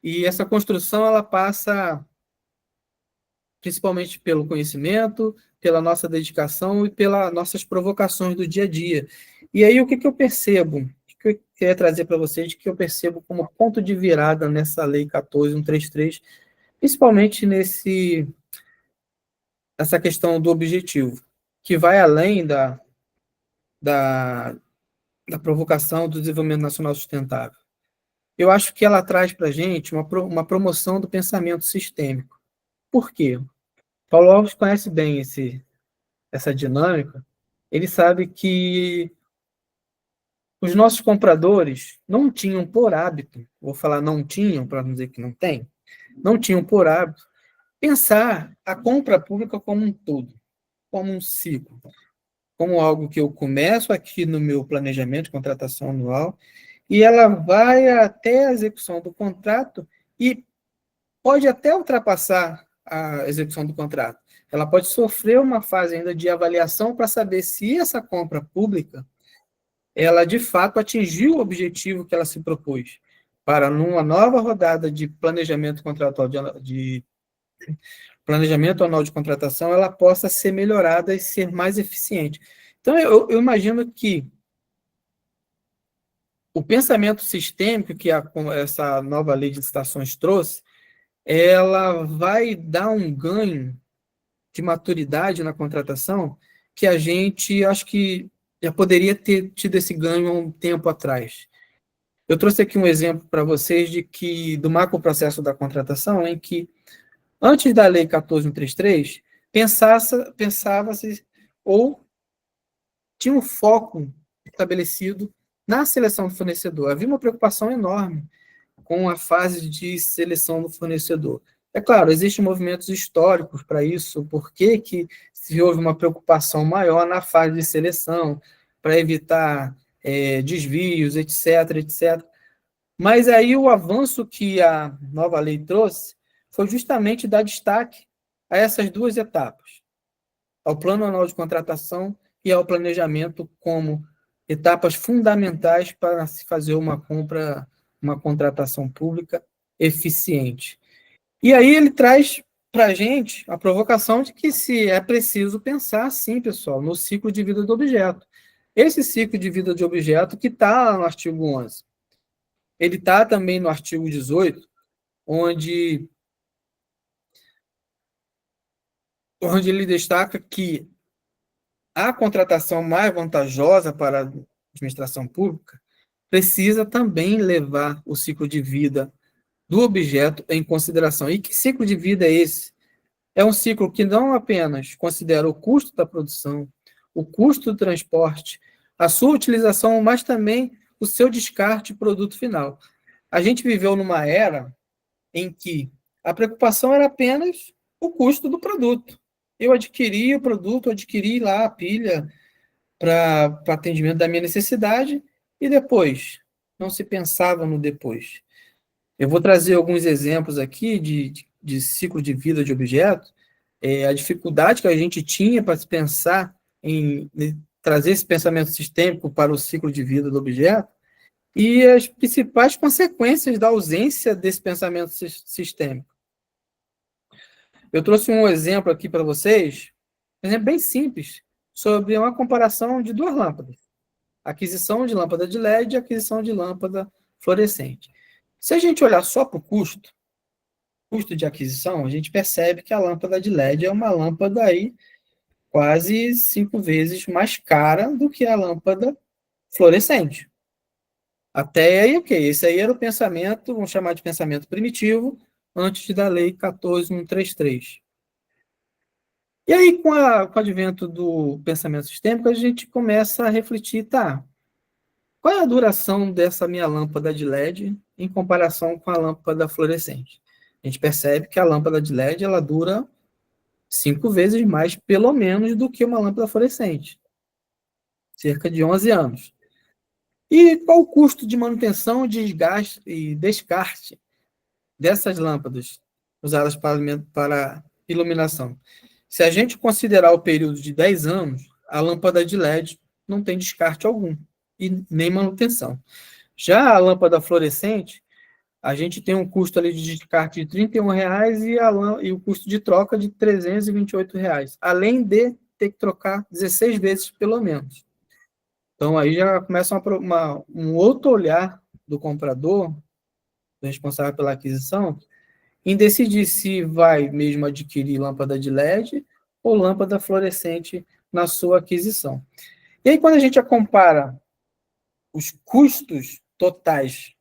E essa construção, ela passa principalmente pelo conhecimento, pela nossa dedicação e pelas nossas provocações do dia a dia. E aí, o que eu percebo? O que eu queria trazer para vocês, que eu percebo como ponto de virada nessa Lei 14.133, principalmente nessa questão do objetivo, que vai além da provocação do desenvolvimento nacional sustentável. Eu acho que ela traz para a gente uma promoção do pensamento sistêmico. Por quê? Paulo Alves conhece bem essa dinâmica. Ele sabe que os nossos compradores não tinham por hábito, vou falar não tinham, para não dizer que não tinham por hábito pensar a compra pública como um todo, como um ciclo, como algo que eu começo aqui no meu planejamento de contratação anual, e ela vai até a execução do contrato e pode até ultrapassar a execução do contrato. Ela pode sofrer uma fase ainda de avaliação para saber se essa compra pública, ela de fato atingiu o objetivo que ela se propôs, para numa nova rodada de planejamento contratual, de planejamento anual de contratação, ela possa ser melhorada e ser mais eficiente. Então, eu imagino que o pensamento sistêmico que essa nova lei de licitações trouxe, ela vai dar um ganho de maturidade na contratação que a gente, acho que já poderia ter tido esse ganho há um tempo atrás. Eu trouxe aqui um exemplo para vocês do macroprocesso da contratação, em que, antes da Lei 14.133, pensava-se ou tinha um foco estabelecido na seleção do fornecedor. Havia uma preocupação enorme com a fase de seleção do fornecedor. É claro, existem movimentos históricos para isso, por que se houve uma preocupação maior na fase de seleção, para evitar desvios, etc, etc. Mas aí o avanço que a nova lei trouxe foi justamente dar destaque a essas duas etapas, ao plano anual de contratação e ao planejamento como etapas fundamentais para se fazer uma compra, uma contratação pública eficiente. E aí ele traz para a gente a provocação de que se é preciso pensar, sim, pessoal, no ciclo de vida do objeto. Esse ciclo de vida de objeto que está no artigo 11. Ele está também no artigo 18, onde ele destaca que a contratação mais vantajosa para a administração pública precisa também levar o ciclo de vida do objeto em consideração. E que ciclo de vida é esse? É um ciclo que não apenas considera o custo da produção, o custo do transporte, a sua utilização, mas também o seu descarte e produto final. A gente viveu numa era em que a preocupação era apenas o custo do produto. Eu adquiri o produto, adquiri lá a pilha para atendimento da minha necessidade e depois, não se pensava no depois. Eu vou trazer alguns exemplos aqui de ciclo de vida de objeto, a dificuldade que a gente tinha para se pensar em trazer esse pensamento sistêmico para o ciclo de vida do objeto e as principais consequências da ausência desse pensamento sistêmico. Eu trouxe um exemplo aqui para vocês, um exemplo bem simples, sobre uma comparação de duas lâmpadas. Aquisição de lâmpada de LED e aquisição de lâmpada fluorescente. Se a gente olhar só para o custo de aquisição, a gente percebe que a lâmpada de LED é uma lâmpada aí quase 5 vezes mais cara do que a lâmpada fluorescente. Até aí, ok. Esse aí era o pensamento, vamos chamar de pensamento primitivo, antes da lei 14.133. E aí, com o advento do pensamento sistêmico, a gente começa a refletir, tá, qual é a duração dessa minha lâmpada de LED em comparação com a lâmpada fluorescente? A gente percebe que a lâmpada de LED ela dura 5 vezes mais, pelo menos, do que uma lâmpada fluorescente. Cerca de 11 anos. E qual o custo de manutenção, desgaste e descarte dessas lâmpadas usadas para iluminação? Se a gente considerar o período de 10 anos, a lâmpada de LED não tem descarte algum e nem manutenção. Já a lâmpada fluorescente, a gente tem um custo ali de descarte de R$ 31,00 e o custo de troca de R$ 328,00, além de ter que trocar 16 vezes pelo menos. Então, aí já começa um outro olhar do comprador, do responsável pela aquisição, em decidir se vai mesmo adquirir lâmpada de LED ou lâmpada fluorescente na sua aquisição. E aí, quando a gente compara os custos totais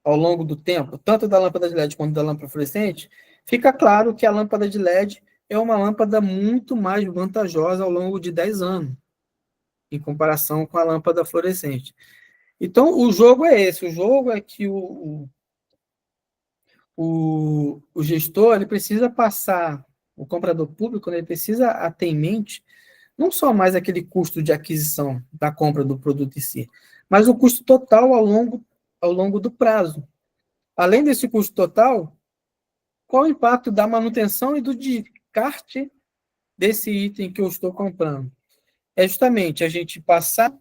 ao longo do tempo, tanto da lâmpada de LED quanto da lâmpada fluorescente, fica claro que a lâmpada de LED é uma lâmpada muito mais vantajosa ao longo de 10 anos, em comparação com a lâmpada fluorescente. Então, o jogo é esse. O jogo é que o gestor ele precisa passar, o comprador público, ele precisa ter em mente não só mais aquele custo de aquisição da compra do produto em si, mas o custo total ao longo do prazo. Além desse custo total, qual o impacto da manutenção e do descarte desse item que eu estou comprando? É justamente a gente passar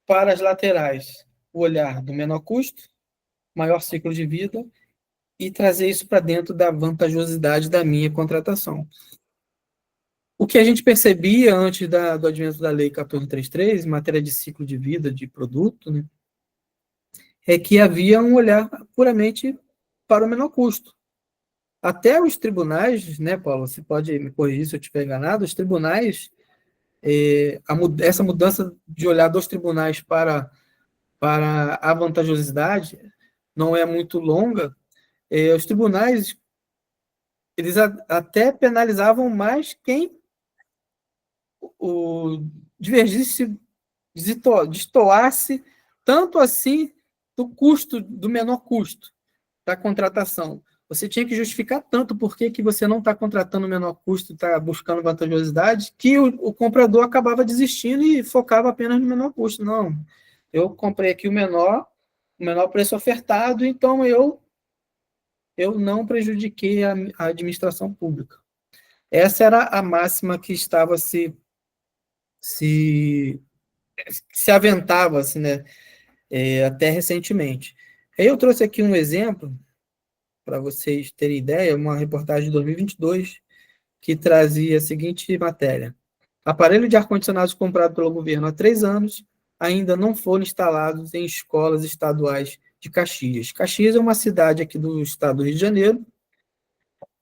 para as laterais o olhar do menor custo, maior ciclo de vida, e trazer isso para dentro da vantajosidade da minha contratação. O que a gente percebia antes do advento da Lei 14.33, em matéria de ciclo de vida de produto, né, é que havia um olhar puramente para o menor custo. Até os tribunais, né, Paulo, você pode me corrigir se eu estiver enganado, os tribunais, essa mudança de olhar dos tribunais para a vantajosidade não é muito longa, os tribunais eles até penalizavam mais quem divergisse destoasse tanto assim do menor custo da contratação. Você tinha que justificar tanto por que você não está contratando o menor custo e está buscando vantajosidade, que o comprador acabava desistindo e focava apenas no menor custo. Não, eu comprei aqui o menor preço ofertado, então eu não prejudiquei a administração pública. Essa era a máxima que estava se aventava, assim, né, até recentemente. Aí eu trouxe aqui um exemplo, para vocês terem ideia, uma reportagem de 2022, que trazia a seguinte matéria: aparelho de ar-condicionado comprado pelo governo há 3 anos ainda não foram instalados em escolas estaduais de Caxias. Caxias é uma cidade aqui do estado do Rio de Janeiro,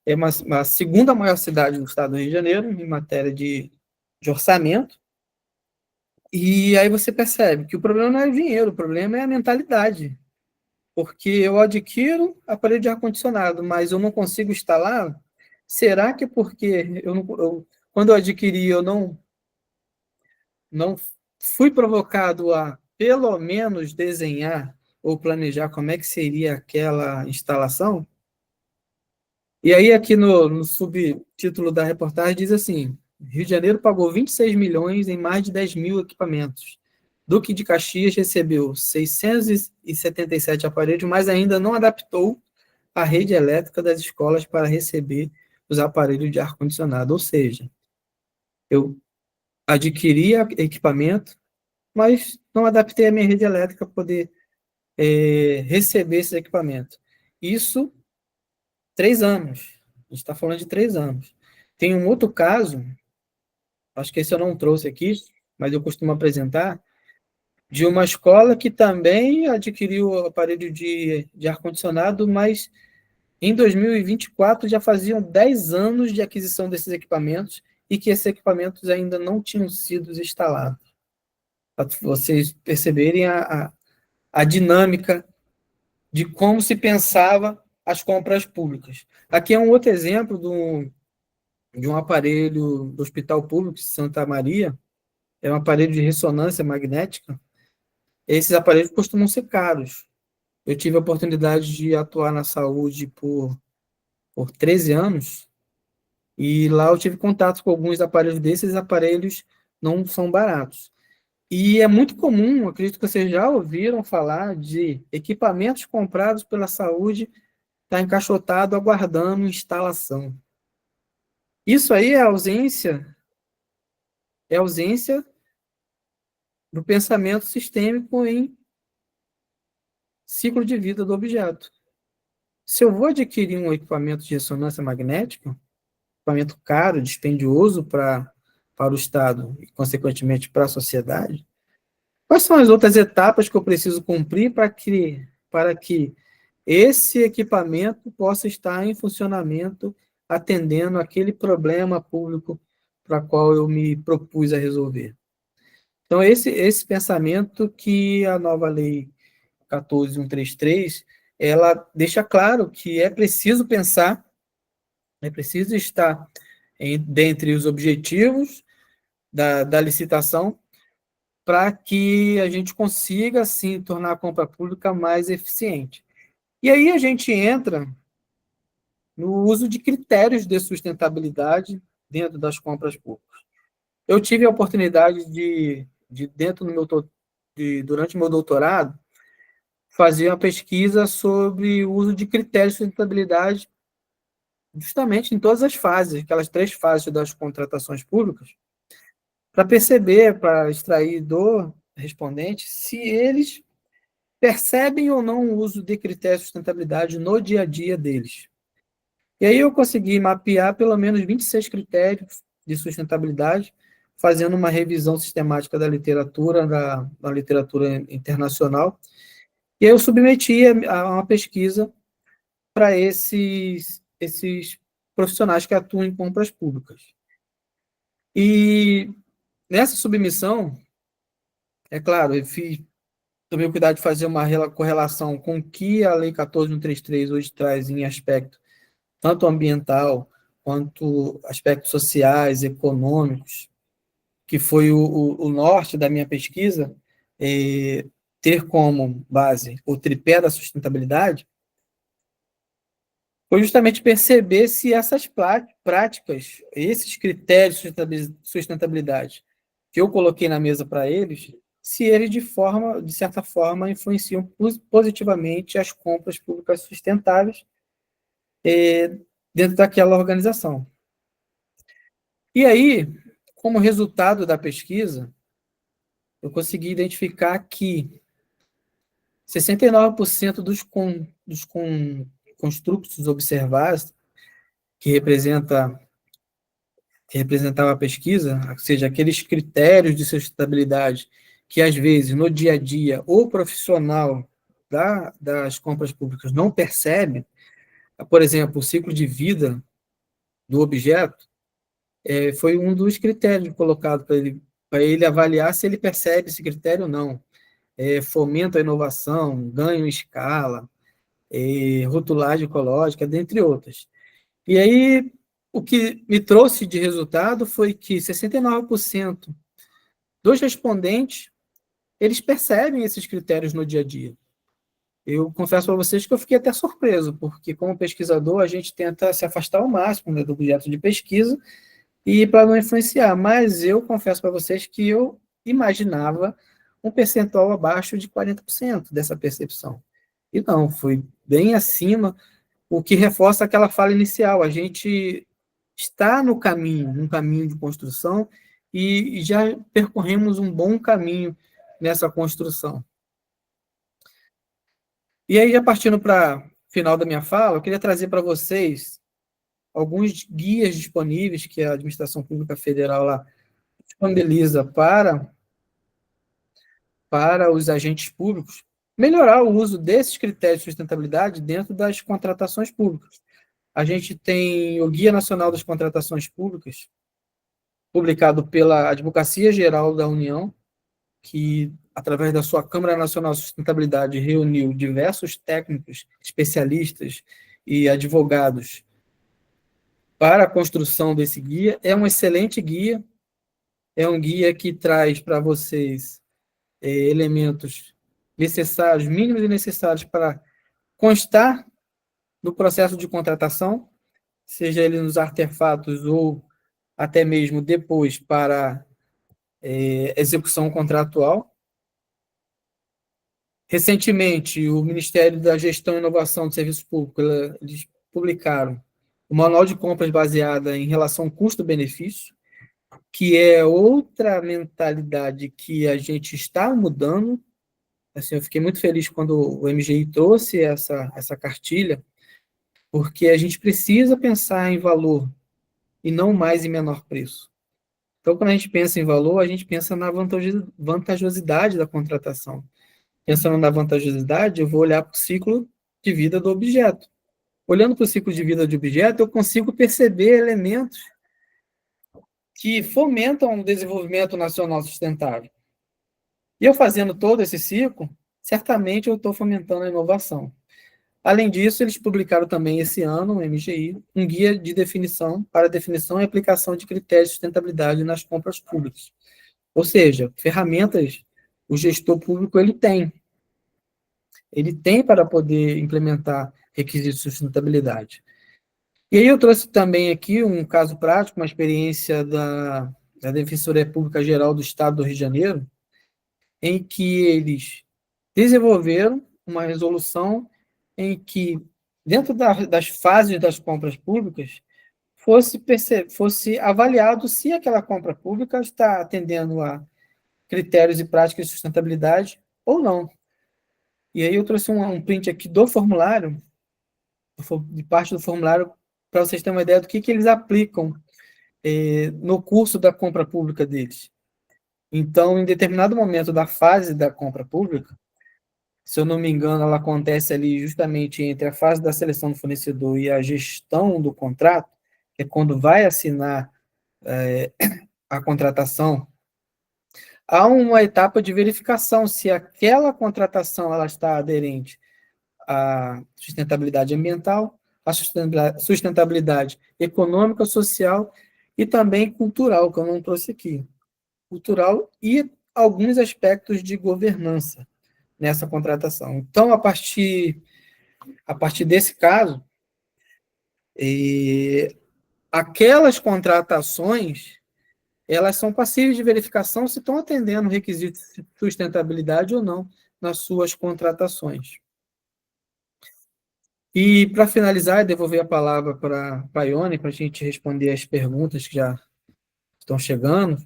é uma segunda maior cidade do estado do Rio de Janeiro, em matéria de orçamento, e aí você percebe que o problema não é o dinheiro, o problema é a mentalidade, porque eu adquiro aparelho de ar-condicionado, mas eu não consigo instalar. Será que é porque quando eu adquiri, eu não fui provocado a, pelo menos, desenhar ou planejar como é que seria aquela instalação? E aí, aqui no subtítulo da reportagem, diz assim: Rio de Janeiro pagou 26 milhões em mais de 10 mil equipamentos. Duque de Caxias recebeu 677 aparelhos, mas ainda não adaptou a rede elétrica das escolas para receber os aparelhos de ar-condicionado. Ou seja, eu adquiri equipamento, mas não adaptei a minha rede elétrica para poder receber esses equipamentos. Isso, 3 anos. A gente está falando de 3 anos. Tem um outro caso, acho que esse eu não trouxe aqui, mas eu costumo apresentar, de uma escola que também adquiriu o aparelho de ar-condicionado, mas em 2024 já faziam 10 anos de aquisição desses equipamentos e que esses equipamentos ainda não tinham sido instalados. Para vocês perceberem a dinâmica de como se pensava as compras públicas. Aqui é um outro exemplo de um aparelho do Hospital Público de Santa Maria, é um aparelho de ressonância magnética. Esses aparelhos costumam ser caros. Eu tive a oportunidade de atuar na saúde por 13 anos, e lá eu tive contato com alguns aparelhos desses. Aparelhos não são baratos. E é muito comum, acredito que vocês já ouviram falar de equipamentos comprados pela saúde estar encaixotado aguardando instalação. Isso aí é ausência do pensamento sistêmico em ciclo de vida do objeto. Se eu vou adquirir um equipamento de ressonância magnética, equipamento caro, dispendioso para o Estado e, consequentemente, para a sociedade, quais são as outras etapas que eu preciso cumprir para que esse equipamento possa estar em funcionamento, atendendo aquele problema público para qual eu me propus a resolver? Então, esse pensamento que a nova lei 14.133, ela deixa claro que é preciso pensar, é preciso estar dentre os objetivos da licitação, para que a gente consiga, assim, tornar a compra pública mais eficiente. E aí a gente entra no uso de critérios de sustentabilidade dentro das compras públicas. Eu tive a oportunidade durante o meu doutorado, fazer uma pesquisa sobre o uso de critérios de sustentabilidade justamente em todas as fases, aquelas 3 fases das contratações públicas, para perceber, para extrair do respondente se eles percebem ou não o uso de critérios de sustentabilidade no dia a dia deles. E aí eu consegui mapear pelo menos 26 critérios de sustentabilidade, fazendo uma revisão sistemática da literatura internacional, e aí eu submeti a uma pesquisa para esses profissionais que atuam em compras públicas. E nessa submissão, é claro, eu tomei o cuidado de fazer uma correlação com o que a Lei 14.133 hoje traz em aspecto tanto ambiental, quanto aspectos sociais, econômicos, que foi o norte da minha pesquisa, ter como base o tripé da sustentabilidade, foi justamente perceber se essas práticas, esses critérios de sustentabilidade que eu coloquei na mesa para eles, se eles, de certa forma, influenciam positivamente as compras públicas sustentáveis dentro daquela organização. E aí, como resultado da pesquisa, eu consegui identificar que 69% dos construtos observados, que representava a pesquisa, ou seja, aqueles critérios de sustentabilidade que, às vezes, no dia a dia, o profissional das compras públicas não percebe, por exemplo, o ciclo de vida do objeto, foi um dos critérios colocados para ele avaliar se ele percebe esse critério ou não. Fomento à inovação, ganho em escala, rotulagem ecológica, dentre outras. E aí, o que me trouxe de resultado foi que 69% dos respondentes, eles percebem esses critérios no dia a dia. Eu confesso para vocês que eu fiquei até surpreso, porque como pesquisador a gente tenta se afastar ao máximo, né, do objeto de pesquisa e para não influenciar, mas eu confesso para vocês que eu imaginava um percentual abaixo de 40% dessa percepção. E não, foi bem acima, o que reforça aquela fala inicial. A gente está no caminho, um caminho de construção, e já percorremos um bom caminho nessa construção. E aí, já partindo para o final da minha fala, eu queria trazer para vocês alguns guias disponíveis que a Administração Pública Federal lá disponibiliza para os agentes públicos, melhorar o uso desses critérios de sustentabilidade dentro das contratações públicas. A gente tem o Guia Nacional das Contratações Públicas, publicado pela Advocacia Geral da União, que, através da sua Câmara Nacional de Sustentabilidade, reuniu diversos técnicos, especialistas e advogados para a construção desse guia. É um excelente guia, é um guia que traz para vocês elementos necessários, mínimos e necessários para constar no processo de contratação, seja ele nos artefatos ou até mesmo depois para execução contratual. Recentemente, o Ministério da Gestão e Inovação do Serviço Público, eles publicaram o Manual de Compras baseada em relação custo-benefício, que é outra mentalidade que a gente está mudando. Assim, eu fiquei muito feliz quando o MGI trouxe essa cartilha, porque a gente precisa pensar em valor e não mais em menor preço. Então, quando a gente pensa em valor, a gente pensa na vantajosidade da contratação. Pensando na vantajosidade, eu vou olhar para o ciclo de vida do objeto. Olhando para o ciclo de vida do objeto, eu consigo perceber elementos que fomentam o desenvolvimento nacional sustentável. E eu fazendo todo esse ciclo, certamente eu estou fomentando a inovação. Além disso, eles publicaram também esse ano, o MGI, um guia de definição para definição e aplicação de critérios de sustentabilidade nas compras públicas. Ou seja, ferramentas o gestor público ele tem. Ele tem para poder implementar requisitos de sustentabilidade. E aí eu trouxe também aqui um caso prático, uma experiência da Defensoria Pública Geral do Estado do Rio de Janeiro, em que eles desenvolveram uma resolução em que, dentro das fases das compras públicas, fosse avaliado se aquela compra pública está atendendo a critérios e práticas de sustentabilidade ou não. E aí eu trouxe um print aqui do formulário, de parte do formulário, para vocês terem uma ideia do que eles aplicam no curso da compra pública deles. Então, em determinado momento da fase da compra pública, se eu não me engano, ela acontece ali justamente entre a fase da seleção do fornecedor e a gestão do contrato, que é quando vai assinar a contratação, há uma etapa de verificação se aquela contratação ela está aderente à sustentabilidade ambiental, à sustentabilidade econômica, social e também cultural, que eu não trouxe aqui. cultural e alguns aspectos de governança nessa contratação. Então, a partir desse caso, aquelas contratações, elas são passíveis de verificação se estão atendendo requisitos de sustentabilidade ou não nas suas contratações. E, para finalizar, devolver a palavra para a Ione, para a gente responder as perguntas que já estão chegando.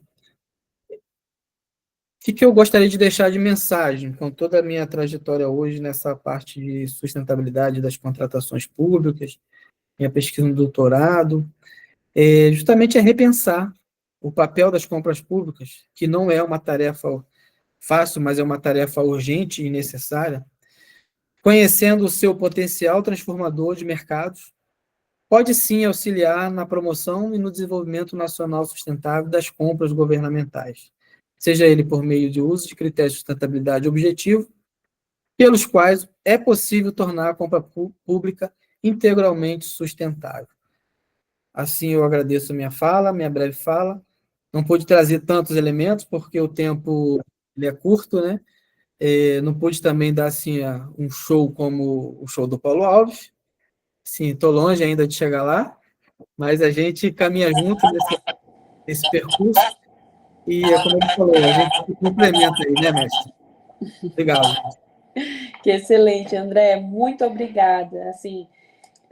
O que eu gostaria de deixar de mensagem, com toda a minha trajetória hoje nessa parte de sustentabilidade das contratações públicas, minha pesquisa no doutorado, justamente é repensar o papel das compras públicas, que não é uma tarefa fácil, mas é uma tarefa urgente e necessária, conhecendo o seu potencial transformador de mercados, pode sim auxiliar na promoção e no desenvolvimento nacional sustentável das compras governamentais, seja ele por meio de uso de critérios de sustentabilidade objetivo, pelos quais é possível tornar a compra pública integralmente sustentável. Assim, eu agradeço a minha breve fala. Não pude trazer tantos elementos, porque o tempo ele é curto, né? Não pude também dar assim, um show como o show do Paulo Alves. Sim, estou longe ainda de chegar lá, mas a gente caminha junto nesse percurso. E, como ele falou, a gente se complementa aí, né, mestre? Obrigado. Que excelente, André. Muito obrigada. Assim,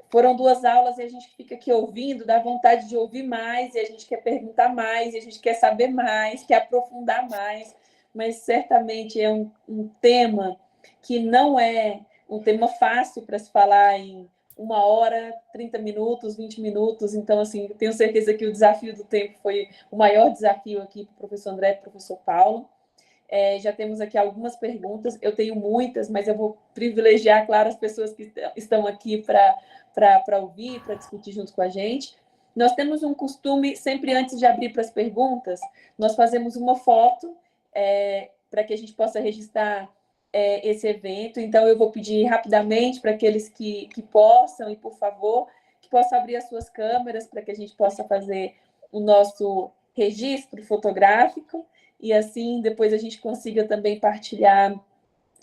foram 2 aulas e a gente fica aqui ouvindo, dá vontade de ouvir mais, e a gente quer perguntar mais, e a gente quer saber mais, quer aprofundar mais, mas certamente é um tema que não é um tema fácil para se falar em 1 hora, 30 minutos, 20 minutos. Então, assim, tenho certeza que o desafio do tempo foi o maior desafio aqui para o professor André e para o professor Paulo. Já temos aqui algumas perguntas, eu tenho muitas, mas eu vou privilegiar, claro, as pessoas que estão aqui para ouvir, para discutir junto com a gente. Nós temos um costume, sempre antes de abrir para as perguntas, nós fazemos uma foto para que a gente possa registrar esse evento. Então, eu vou pedir rapidamente para aqueles que possam, e por favor, que possam abrir as suas câmeras para que a gente possa fazer o nosso registro fotográfico. E assim, depois a gente consiga também partilhar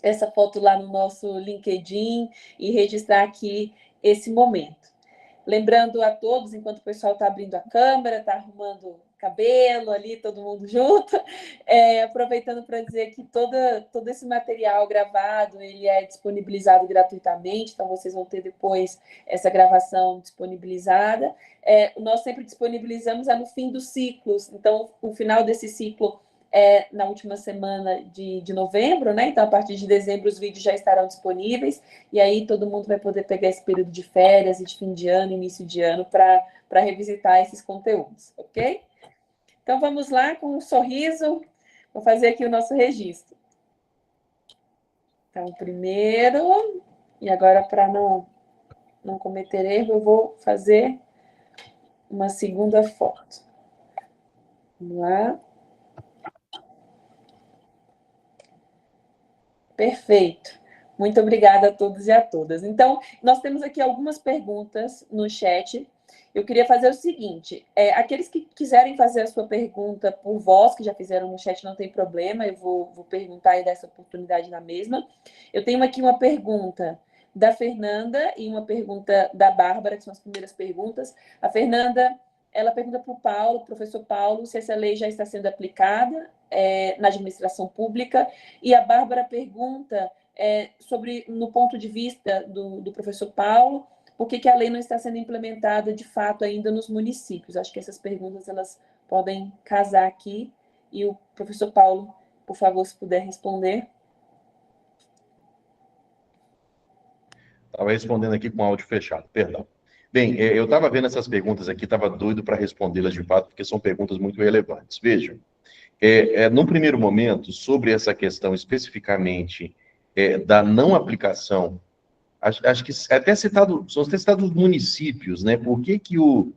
essa foto lá no nosso LinkedIn e registrar aqui esse momento. Lembrando a todos, enquanto o pessoal está abrindo a câmera, está arrumando o cabelo ali, todo mundo junto, aproveitando para dizer que todo esse material gravado, ele é disponibilizado gratuitamente, então vocês vão ter depois essa gravação disponibilizada. Nós sempre disponibilizamos no fim dos ciclos, então o final desse ciclo na última semana de novembro, né? Então, a partir de dezembro, os vídeos já estarão disponíveis, e aí todo mundo vai poder pegar esse período de férias e de fim de ano, início de ano, para revisitar esses conteúdos, ok? Então, vamos lá, com um sorriso, vou fazer aqui o nosso registro. Então, primeiro, e agora, para não cometer erro, eu vou fazer uma segunda foto. Vamos lá. Perfeito. Muito obrigada a todos e a todas. Então, nós temos aqui algumas perguntas no chat. Eu queria fazer o seguinte, aqueles que quiserem fazer a sua pergunta por voz, que já fizeram no chat, não tem problema, eu vou perguntar e dar essa oportunidade na mesma. Eu tenho aqui uma pergunta da Fernanda e uma pergunta da Bárbara, que são as primeiras perguntas. A Fernanda, ela pergunta para o Paulo, professor Paulo, se essa lei já está sendo aplicada na administração pública, e a Bárbara pergunta sobre, no ponto de vista do professor Paulo, por que a lei não está sendo implementada de fato ainda nos municípios. Acho que essas perguntas elas podem casar aqui, e o professor Paulo, por favor, se puder responder. Estava respondendo aqui com o áudio fechado, perdão. Bem, eu estava vendo essas perguntas aqui, estava doido para respondê-las de fato, porque são perguntas muito relevantes. Vejam, num primeiro momento, sobre essa questão especificamente da não aplicação, acho que são até citados os municípios, né? Por que o...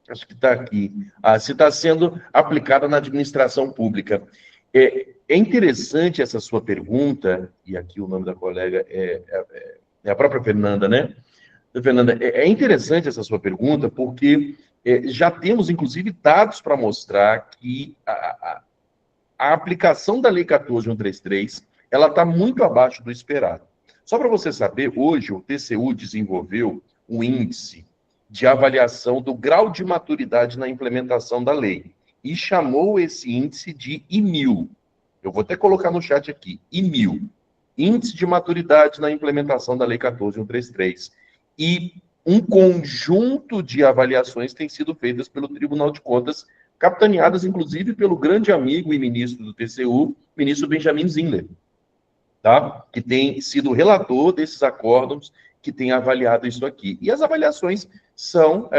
acho que está aqui. Se está sendo aplicada na administração pública. É interessante essa sua pergunta, e aqui o nome da colega é a própria Fernanda, né? Fernanda, é interessante essa sua pergunta, porque já temos, inclusive, dados para mostrar que a aplicação da Lei 14.133, ela está muito abaixo do esperado. Só para você saber, hoje o TCU desenvolveu um índice de avaliação do grau de maturidade na implementação da lei e chamou esse índice de I1000. Eu vou até colocar no chat aqui, I1000. Índice de maturidade na implementação da Lei 14.133. E um conjunto de avaliações tem sido feitas pelo Tribunal de Contas, capitaneadas, inclusive, pelo grande amigo e ministro do TCU, ministro Benjamin Zinler, tá? Que tem sido relator desses acórdãos, que tem avaliado isso aqui. E as avaliações são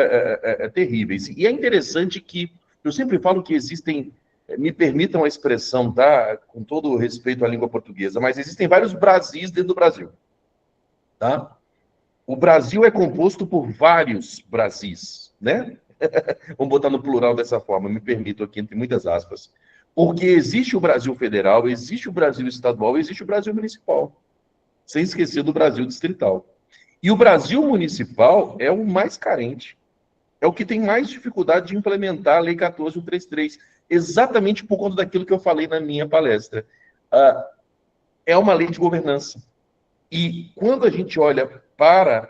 terríveis. E é interessante que, eu sempre falo que existem, me permitam a expressão, tá? Com todo o respeito à língua portuguesa, mas existem vários Brasis dentro do Brasil, tá? O Brasil é composto por vários Brasis, né? Vamos botar no plural dessa forma, me permito aqui, entre muitas aspas. Porque existe o Brasil federal, existe o Brasil estadual, existe o Brasil municipal. Sem esquecer do Brasil distrital. E o Brasil municipal é o mais carente. É o que tem mais dificuldade de implementar a Lei 14.133. Exatamente por conta daquilo que eu falei na minha palestra. É uma lei de governança. E quando a gente olha para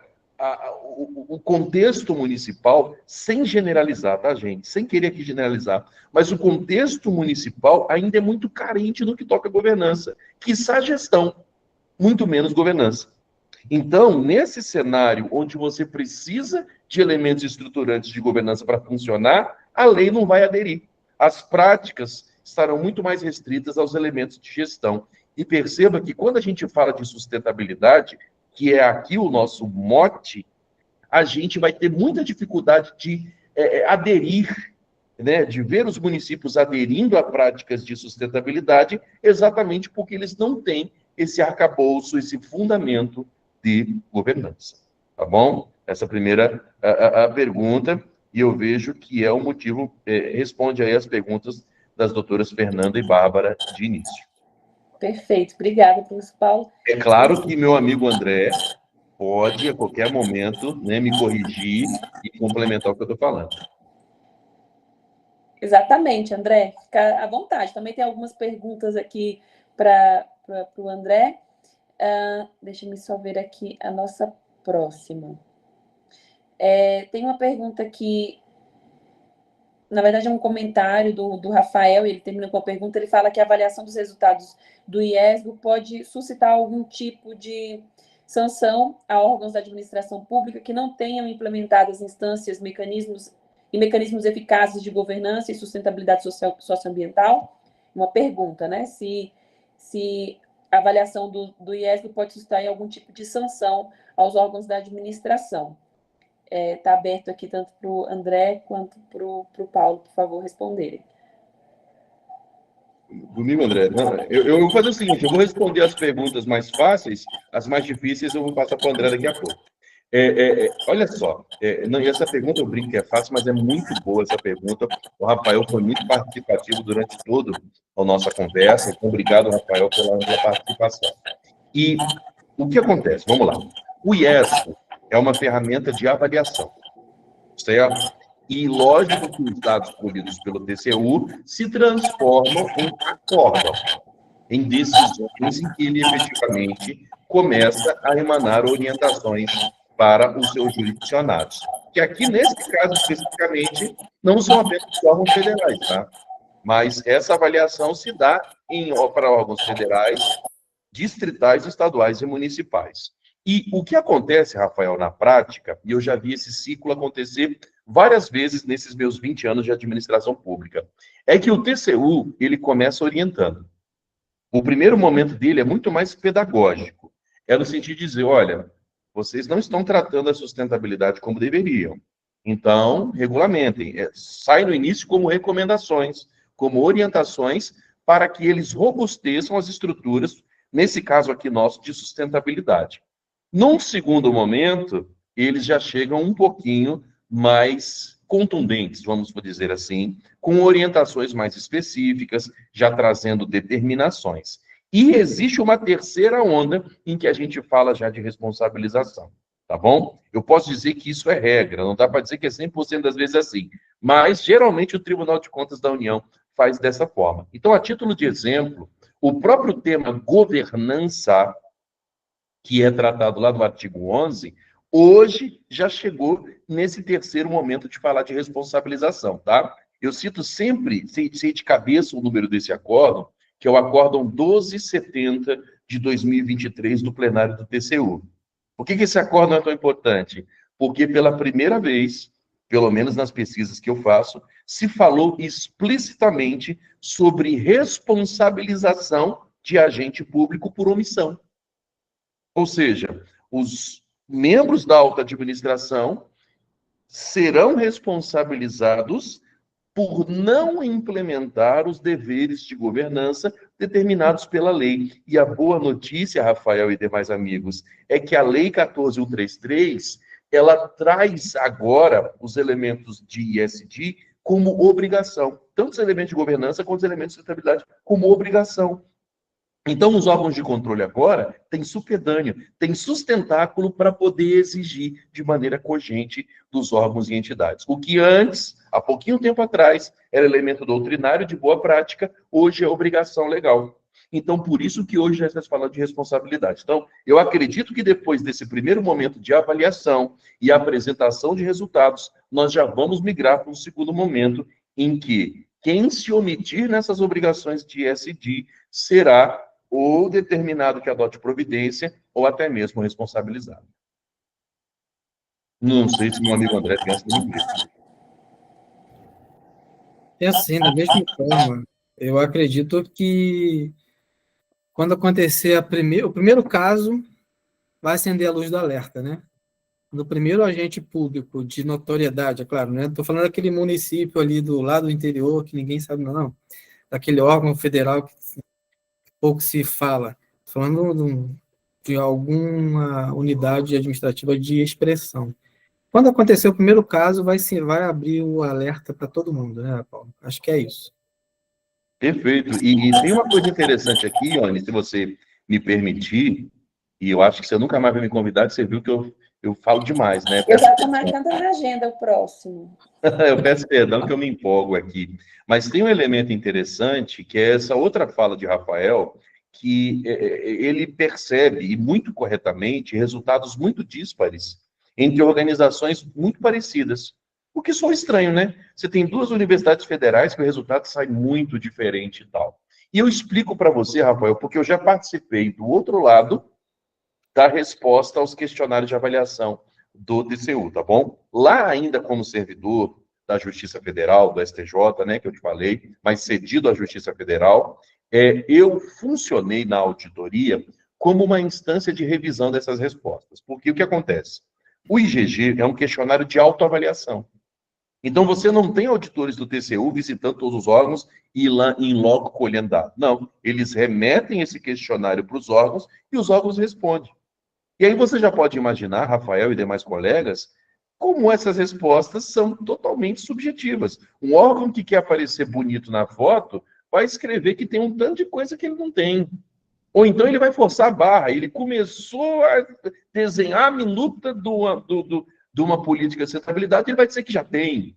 o contexto municipal, sem generalizar, tá, gente? Sem querer aqui generalizar, mas o contexto municipal ainda é muito carente no que toca a governança, quiçá gestão, muito menos governança. Então, nesse cenário onde você precisa de elementos estruturantes de governança para funcionar, a lei não vai aderir. As práticas estarão muito mais restritas aos elementos de gestão. E perceba que quando a gente fala de sustentabilidade, que é aqui o nosso mote, a gente vai ter muita dificuldade de aderir, né, de ver os municípios aderindo a práticas de sustentabilidade, exatamente porque eles não têm esse arcabouço, esse fundamento de governança. Tá bom? Essa primeira a pergunta, e eu vejo que é o motivo, responde aí as perguntas das doutoras Fernanda e Bárbara de início. Perfeito, obrigada, professor Paulo. É claro que meu amigo André pode, a qualquer momento, né, me corrigir e complementar o que eu estou falando. Exatamente, André, fica à vontade. Também tem algumas perguntas aqui para o André. Deixa-me só ver aqui a nossa próxima. Tem uma pergunta aqui, na verdade é um comentário do Rafael, ele termina com a pergunta, ele fala que a avaliação dos resultados do IESGO pode suscitar algum tipo de sanção a órgãos da administração pública que não tenham implementado as instâncias, mecanismos eficazes de governança e sustentabilidade socioambiental. Uma pergunta, né? Se a avaliação do IESGO pode suscitar algum tipo de sanção aos órgãos da administração. Está aberto aqui tanto para o André quanto para o Paulo, por favor, responderem. Comigo, André? Não, eu vou fazer o seguinte, eu vou responder as perguntas mais fáceis, as mais difíceis eu vou passar para o André daqui a pouco. Olha só, essa pergunta eu brinco que é fácil, mas é muito boa essa pergunta. O Rafael foi muito participativo durante toda a nossa conversa, então obrigado, Rafael, pela participação. E o que acontece? Vamos lá. O IESGO é uma ferramenta de avaliação, certo? E lógico que os dados colhidos pelo TCU se transformam em acórdão, em decisões em que ele efetivamente começa a emanar orientações para os seus jurisdicionados. Que aqui, nesse caso especificamente, não são apenas órgãos federais, tá? Mas essa avaliação se dá para órgãos federais, distritais, estaduais e municipais. E o que acontece, Rafael, na prática, e eu já vi esse ciclo acontecer várias vezes nesses meus 20 anos de administração pública, é que o TCU, ele começa orientando. O primeiro momento dele é muito mais pedagógico. É no sentido de dizer, olha, vocês não estão tratando a sustentabilidade como deveriam. Então, regulamentem. Sai no início como recomendações, como orientações, para que eles robusteçam as estruturas, nesse caso aqui nosso, de sustentabilidade. Num segundo momento, eles já chegam um pouquinho mais contundentes, vamos dizer assim, com orientações mais específicas, já trazendo determinações. E existe uma terceira onda em que a gente fala já de responsabilização, tá bom? Eu posso dizer que isso é regra, não dá para dizer que é 100% das vezes assim, mas geralmente o Tribunal de Contas da União faz dessa forma. Então, a título de exemplo, o próprio tema governança, que é tratado lá no artigo 11, hoje já chegou nesse terceiro momento de falar de responsabilização, tá? Eu cito sempre, sei de cabeça o número desse acórdão, que é o acórdão 1270 de 2023 do plenário do TCU. Por que esse acórdão é tão importante? Porque pela primeira vez, pelo menos nas pesquisas que eu faço, se falou explicitamente sobre responsabilização de agente público por omissão. Ou seja, os membros da alta administração serão responsabilizados por não implementar os deveres de governança determinados pela lei. E a boa notícia, Rafael e demais amigos, é que a Lei 14.133, ela traz agora os elementos de ISD como obrigação, tanto os elementos de governança quanto os elementos de sustentabilidade como obrigação. Então, os órgãos de controle agora têm supedâneo, têm sustentáculo para poder exigir de maneira cogente dos órgãos e entidades. O que antes, há pouquinho tempo atrás, era elemento doutrinário de boa prática, hoje é obrigação legal. Então, por isso que hoje já está falando de responsabilidade. Então, eu acredito que depois desse primeiro momento de avaliação e apresentação de resultados, nós já vamos migrar para um segundo momento em que quem se omitir nessas obrigações de ESG será ou determinado que adote providência, ou até mesmo responsabilizado. Não sei se meu amigo André pensa do mesmo jeito. É assim, da mesma forma, eu acredito que quando acontecer o primeiro caso, vai acender a luz do alerta, né? No primeiro agente público de notoriedade, é claro, né? Estou falando daquele município ali do lado do interior, que ninguém sabe, não. Daquele órgão federal que pouco se fala. Estou falando de alguma unidade administrativa de expressão. Quando acontecer o primeiro caso, vai abrir o alerta para todo mundo, né, Paulo? Acho que é isso. Perfeito. E tem uma coisa interessante aqui, Ione, se você me permitir, e eu acho que você nunca mais vai me convidar, que você viu que eu falo demais, né? Eu já estou marcando na agenda o próximo. Eu peço perdão que eu me empolgo aqui. Mas tem um elemento interessante, que é essa outra fala de Rafael, que ele percebe, e muito corretamente, resultados muito díspares entre organizações muito parecidas. O que só estranho, né? Você tem duas universidades federais que o resultado sai muito diferente e tal. E eu explico para você, Rafael, porque eu já participei do outro lado da resposta aos questionários de avaliação do TCU, tá bom? Lá ainda como servidor da Justiça Federal, do STJ, né, que eu te falei, mas cedido à Justiça Federal, eu funcionei na auditoria como uma instância de revisão dessas respostas. Porque o que acontece? O IGG é um questionário de autoavaliação. Então, você não tem auditores do TCU visitando todos os órgãos e lá em loco colhendo dados. Não, eles remetem esse questionário para os órgãos e os órgãos respondem. E aí você já pode imaginar, Rafael e demais colegas, como essas respostas são totalmente subjetivas. Um órgão que quer aparecer bonito na foto vai escrever que tem um tanto de coisa que ele não tem. Ou então ele vai forçar a barra. Ele começou a desenhar a minuta de uma política de sustentabilidade, ele vai dizer que já tem.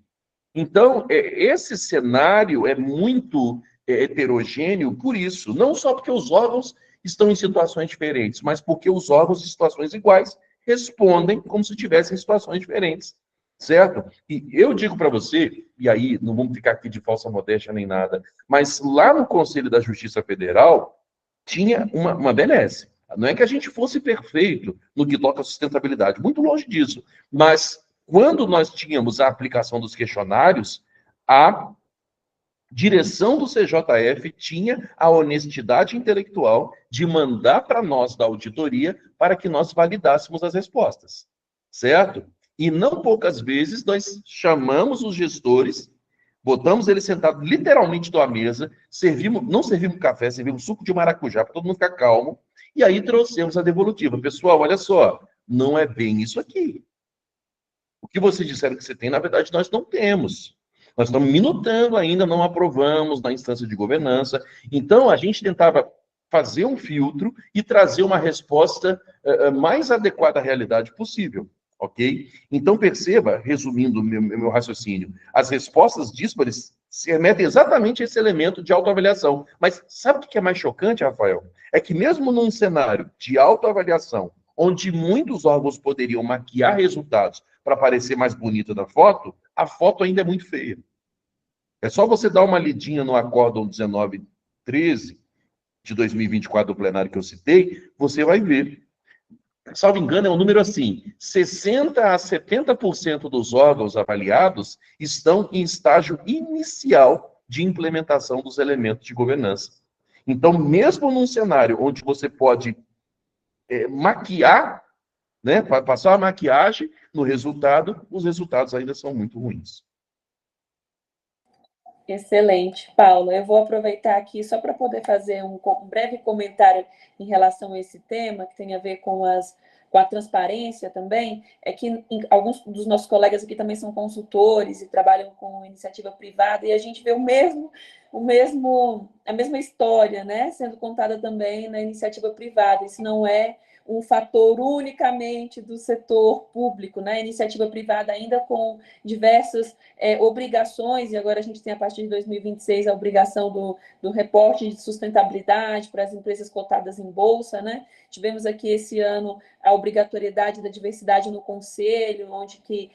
Então, esse cenário é muito heterogêneo por isso. Não só porque os órgãos estão em situações diferentes, mas porque os órgãos em situações iguais respondem como se estivessem em situações diferentes, certo? E eu digo para você, e aí não vamos ficar aqui de falsa modéstia nem nada, mas lá no Conselho da Justiça Federal tinha uma benesse. Não é que a gente fosse perfeito no que toca à sustentabilidade, muito longe disso, mas quando nós tínhamos a aplicação dos questionários, a direção do CJF tinha a honestidade intelectual de mandar para nós da auditoria para que nós validássemos as respostas, certo? E não poucas vezes nós chamamos os gestores, botamos eles sentados literalmente à mesa, não servimos café, servimos suco de maracujá para todo mundo ficar calmo, e aí trouxemos a devolutiva. Pessoal, olha só, não é bem isso aqui. O que vocês disseram que você tem, na verdade, nós não temos. Nós estamos minutando ainda, não aprovamos na instância de governança. Então, a gente tentava fazer um filtro e trazer uma resposta mais adequada à realidade possível, ok? Então, perceba, resumindo meu raciocínio, as respostas díspares se remetem exatamente a esse elemento de autoavaliação. Mas sabe o que é mais chocante, Rafael? É que mesmo num cenário de autoavaliação, onde muitos órgãos poderiam maquiar resultados para parecer mais bonita da foto, a foto ainda é muito feia. É só você dar uma lidinha no acórdão 1913 de 2024 do plenário que eu citei, você vai ver. Salvo engano, é um número assim: 60% a 70% dos órgãos avaliados estão em estágio inicial de implementação dos elementos de governança. Então, mesmo num cenário onde você pode maquiar, né, passar a maquiagem no resultado, os resultados ainda são muito ruins. Excelente, Paulo. Eu vou aproveitar aqui só para poder fazer um breve comentário em relação a esse tema, que tem a ver com a transparência também. É que alguns dos nossos colegas aqui também são consultores e trabalham com iniciativa privada, e a gente vê a mesma história, né, sendo contada também na iniciativa privada. Isso não é um fator unicamente do setor público, né? A iniciativa privada ainda com diversas obrigações, e agora a gente tem, a partir de 2026, a obrigação do reporte de sustentabilidade para as empresas cotadas em bolsa, né? Tivemos aqui esse ano a obrigatoriedade da diversidade no conselho, onde que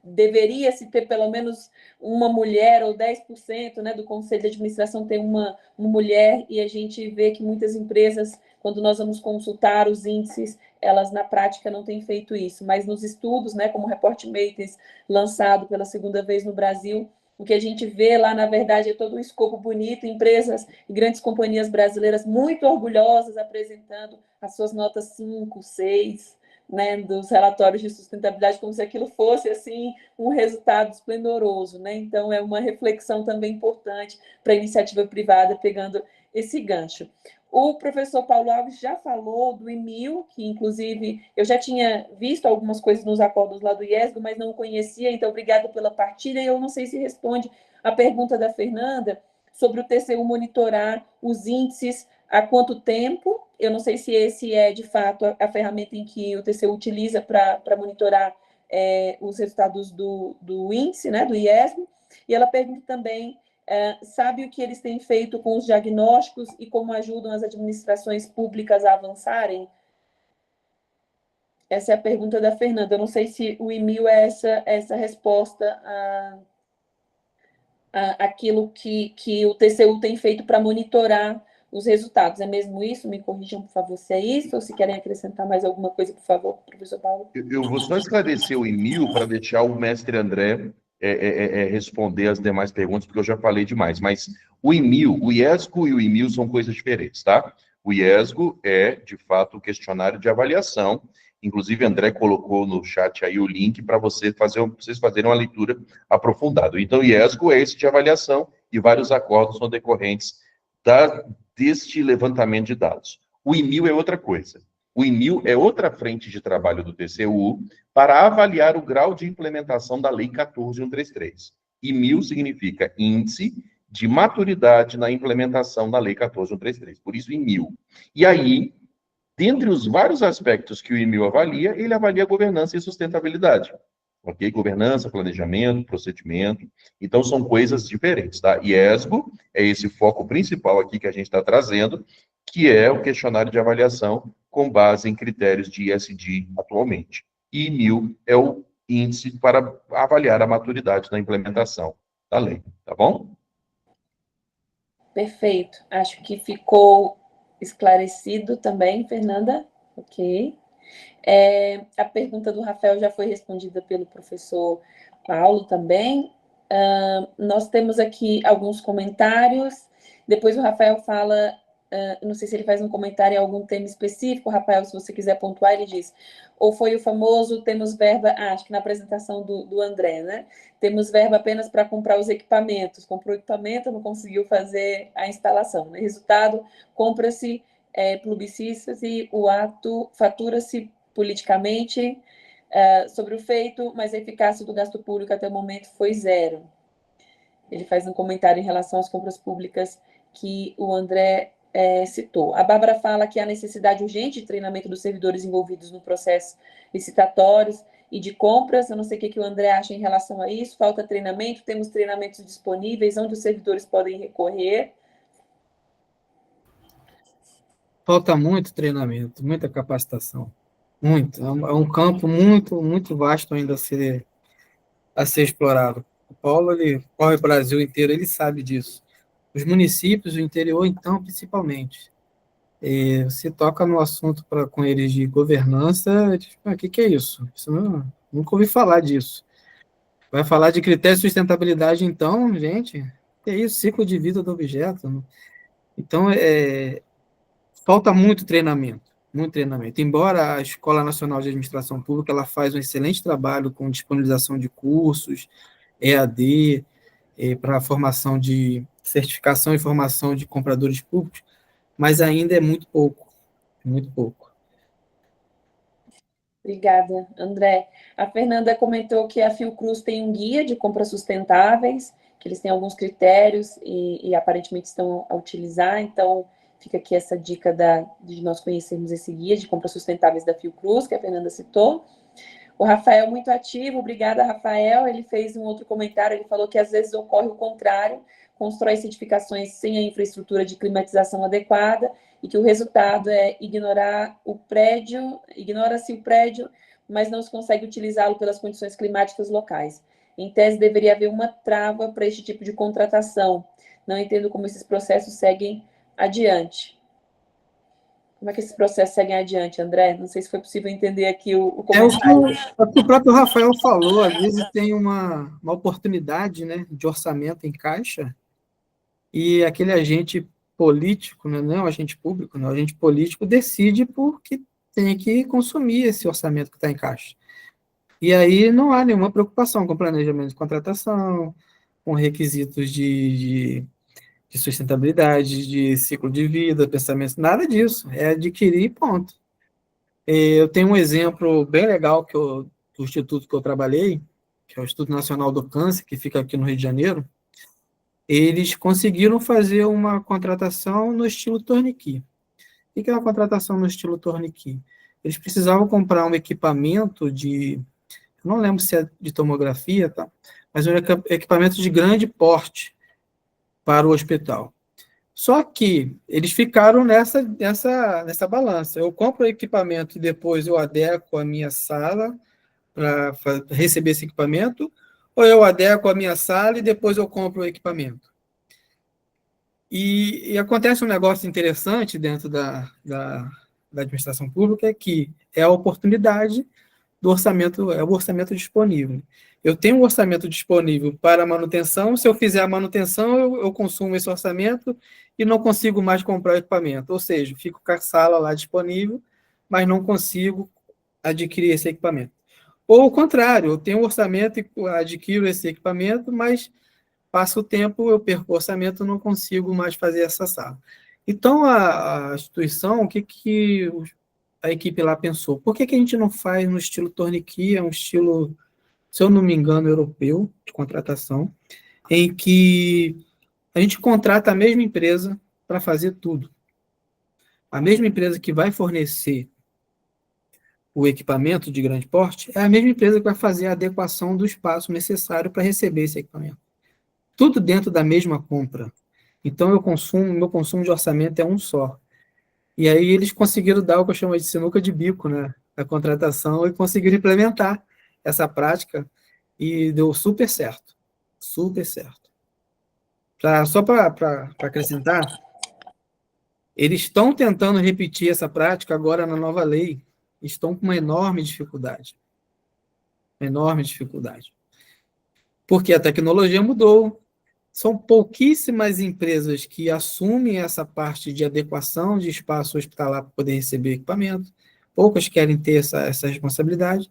deveria-se ter pelo menos uma mulher, ou 10%, né, do conselho de administração ter uma mulher, e a gente vê que muitas empresas, quando nós vamos consultar os índices, elas na prática não têm feito isso, mas nos estudos, né, como o Report Matrix, lançado pela segunda vez no Brasil, o que a gente vê lá, na verdade, é todo um escopo bonito, empresas e grandes companhias brasileiras muito orgulhosas apresentando as suas notas 5, 6, né, dos relatórios de sustentabilidade, como se aquilo fosse assim um resultado esplendoroso, né? Então é uma reflexão também importante para a iniciativa privada, pegando esse gancho. O professor Paulo Alves já falou do EMIL, que inclusive eu já tinha visto algumas coisas nos acordos lá do IESGO, mas não conhecia, então obrigada pela partilha. Eu não sei se responde a pergunta da Fernanda sobre o TCU monitorar os índices há quanto tempo. Eu não sei se esse é, de fato, a ferramenta em que o TCU utiliza para monitorar os resultados do índice, né, do IESGO. E ela pergunta também, sabe o que eles têm feito com os diagnósticos e como ajudam as administrações públicas a avançarem? Essa é a pergunta da Fernanda. Eu não sei se o EMIL é essa resposta àquilo que o TCU tem feito para monitorar os resultados. É mesmo isso? Me corrijam, por favor, se é isso, ou se querem acrescentar mais alguma coisa, por favor, professor Paulo. Eu vou só esclarecer o EMIL para deixar o mestre André responder as demais perguntas, porque eu já falei demais. Mas o EMIL, o IESGO e o EMIL são coisas diferentes, tá? O IESGO é, de fato, o questionário de avaliação. Inclusive, André colocou no chat aí o link para vocês fazerem uma leitura aprofundada. Então, o IESGO é esse de avaliação e vários acordos são decorrentes deste levantamento de dados. O EMIL é outra coisa. O EMIL é outra frente de trabalho do TCU para avaliar o grau de implementação da Lei 14.133. EMIL significa Índice de Maturidade na Implementação da Lei 14.133. Por isso, EMIL. E aí, dentre os vários aspectos que o EMIL avalia, ele avalia governança e sustentabilidade. Ok? Governança, planejamento, procedimento. Então, são coisas diferentes, tá? IESGO é esse foco principal aqui que a gente está trazendo, que é o questionário de avaliação com base em critérios de ESG atualmente. E EMIL é o índice para avaliar a maturidade da implementação da lei, tá bom? Perfeito. Acho que ficou esclarecido também, Fernanda. Ok. A pergunta do Rafael já foi respondida pelo professor Paulo também. Nós temos aqui alguns comentários. Depois o Rafael fala, não sei se ele faz um comentário em algum tema específico. Rafael, se você quiser pontuar, ele diz. Ou foi o famoso, temos verba, acho que na apresentação do André, né? Temos verba apenas para comprar os equipamentos. Comprou o equipamento, não conseguiu fazer a instalação. Resultado, compra-se, publicita-se, o ato, fatura-se politicamente sobre o feito, mas a eficácia do gasto público até o momento foi zero. Ele faz um comentário em relação às compras públicas que o André citou. A Bárbara fala que há necessidade urgente de treinamento dos servidores envolvidos no processo licitatórios e de compras. Eu não sei o que o André acha em relação a isso. Falta treinamento, temos treinamentos disponíveis, onde os servidores podem recorrer. Falta muito treinamento, muita capacitação. Muito. É um campo muito, muito vasto ainda a ser explorado. O Paulo, ele corre o Brasil inteiro, ele sabe disso. Os municípios, o interior, então, principalmente. E você toca no assunto com eles de governança, o que é isso? Isso nunca ouvi falar disso. Vai falar de critério de sustentabilidade, então, gente, que é isso? Ciclo de vida do objeto. Então, falta muito treinamento, muito treinamento. Embora a Escola Nacional de Administração Pública ela faz um excelente trabalho com disponibilização de cursos, EAD, para formação de certificação e formação de compradores públicos, mas ainda é muito pouco, muito pouco. Obrigada, André. A Fernanda comentou que a Fiocruz tem um guia de compras sustentáveis, que eles têm alguns critérios e aparentemente estão a utilizar, então fica aqui essa dica de nós conhecermos esse guia de compras sustentáveis da Fiocruz, que a Fernanda citou. O Rafael, muito ativo, obrigada, Rafael. Ele fez um outro comentário, ele falou que às vezes ocorre o contrário, constrói edificações sem a infraestrutura de climatização adequada e que o resultado é ignorar o prédio, ignora-se o prédio, mas não se consegue utilizá-lo pelas condições climáticas locais. Em tese, deveria haver uma trava para este tipo de contratação. Não entendo como esses processos seguem adiante. Como é que esses processos seguem adiante, André? Não sei se foi possível entender aqui o comentário. O que o próprio Rafael falou, às vezes tem uma oportunidade, né, de orçamento em caixa, e aquele agente político, né, não agente público, não, agente político decide porque tem que consumir esse orçamento que está em caixa. E aí não há nenhuma preocupação com planejamento de contratação, com requisitos de sustentabilidade, de ciclo de vida, pensamento, nada disso. É adquirir e ponto. Eu tenho um exemplo bem legal do instituto que eu trabalhei, que é o Instituto Nacional do Câncer, que fica aqui no Rio de Janeiro. Eles conseguiram fazer uma contratação no estilo Torniquet. O que é uma contratação no estilo Torniquet? Eles precisavam comprar um equipamento eu não lembro se é de tomografia, tá? Mas um equipamento de grande porte para o hospital. Só que eles ficaram nessa balança. Eu compro o equipamento e depois eu adequo a minha sala para receber esse equipamento, ou eu adequo a minha sala e depois eu compro o equipamento. E acontece um negócio interessante dentro da administração pública, que é a oportunidade do orçamento, é o orçamento disponível. Eu tenho um orçamento disponível para manutenção, se eu fizer a manutenção, eu consumo esse orçamento e não consigo mais comprar o equipamento. Ou seja, fico com a sala lá disponível, mas não consigo adquirir esse equipamento. Ou o contrário, eu tenho um orçamento e adquiro esse equipamento, mas passa o tempo, eu perco o orçamento, não consigo mais fazer essa sala. Então, a instituição, o que a equipe lá pensou? Por que a gente não faz no estilo Torniquet, é um estilo, se eu não me engano, europeu, de contratação, em que a gente contrata a mesma empresa para fazer tudo. A mesma empresa que vai fornecer o equipamento de grande porte é a mesma empresa que vai fazer a adequação do espaço necessário para receber esse equipamento. Tudo dentro da mesma compra. Então, meu consumo de orçamento é um só. E aí eles conseguiram dar o que eu chamo de sinuca de bico, né, da contratação e conseguiram implementar essa prática e deu super certo. Super certo. Só para acrescentar, eles estão tentando repetir essa prática agora na nova lei. Estão com uma enorme dificuldade. Uma enorme dificuldade. Porque a tecnologia mudou. São pouquíssimas empresas que assumem essa parte de adequação de espaço hospitalar para poder receber equipamento. Poucas querem ter essa responsabilidade.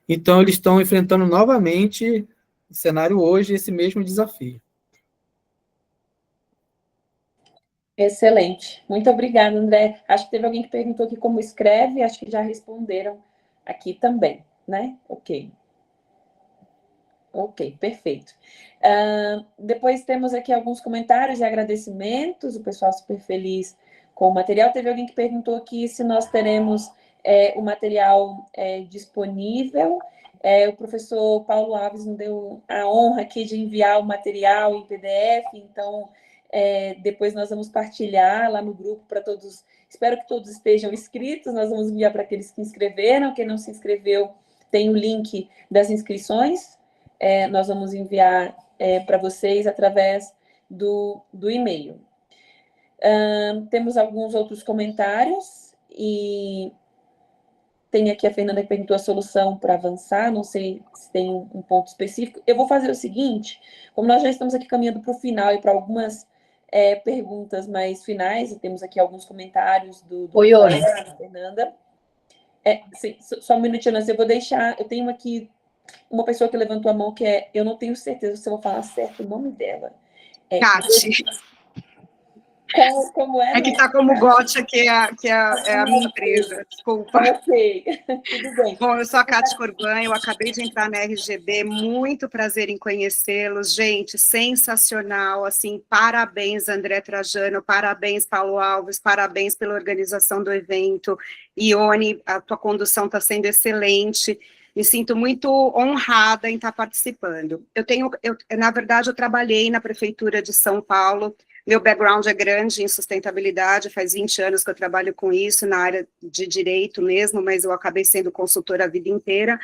Então, eles estão enfrentando novamente, no cenário hoje, esse mesmo desafio. Excelente. Muito obrigada, André. Acho que teve alguém que perguntou aqui como escreve, acho que já responderam aqui também, né? Ok. Ok, perfeito. Depois temos aqui alguns comentários e agradecimentos, o pessoal super feliz com o material. Teve alguém que perguntou aqui se nós teremos o material disponível. O professor Paulo Alves nos deu a honra aqui de enviar o material em PDF, então depois nós vamos partilhar lá no grupo para todos. Espero que todos estejam inscritos, nós vamos enviar para aqueles que inscreveram. Quem não se inscreveu, tem o link das inscrições, nós vamos enviar para vocês através do e-mail. Temos alguns outros comentários, e tem aqui a Fernanda que perguntou a solução para avançar, não sei se tem um ponto específico. Eu vou fazer o seguinte, como nós já estamos aqui caminhando para o final e para algumas perguntas mais finais, e temos aqui alguns comentários do Oi, Ione. Fernanda. Sim, só um minutinho, eu vou deixar, eu tenho aqui uma pessoa que levantou a mão, que eu não tenho certeza se eu vou falar certo o nome dela. Cati. Como é? É que está como Gotcha, que é a minha empresa, desculpa. Ok, tudo bem. Bom, eu sou a Cati Corban, eu acabei de entrar na RGB, muito prazer em conhecê-los, gente, sensacional, assim, parabéns, André Trajano, parabéns, Paulo Alves, parabéns pela organização do evento, Ione, a tua condução está sendo excelente, me sinto muito honrada em estar participando. Na verdade, eu trabalhei na Prefeitura de São Paulo. Meu background é grande em sustentabilidade, faz 20 anos que eu trabalho com isso, na área de direito mesmo, mas eu acabei sendo consultora a vida inteira,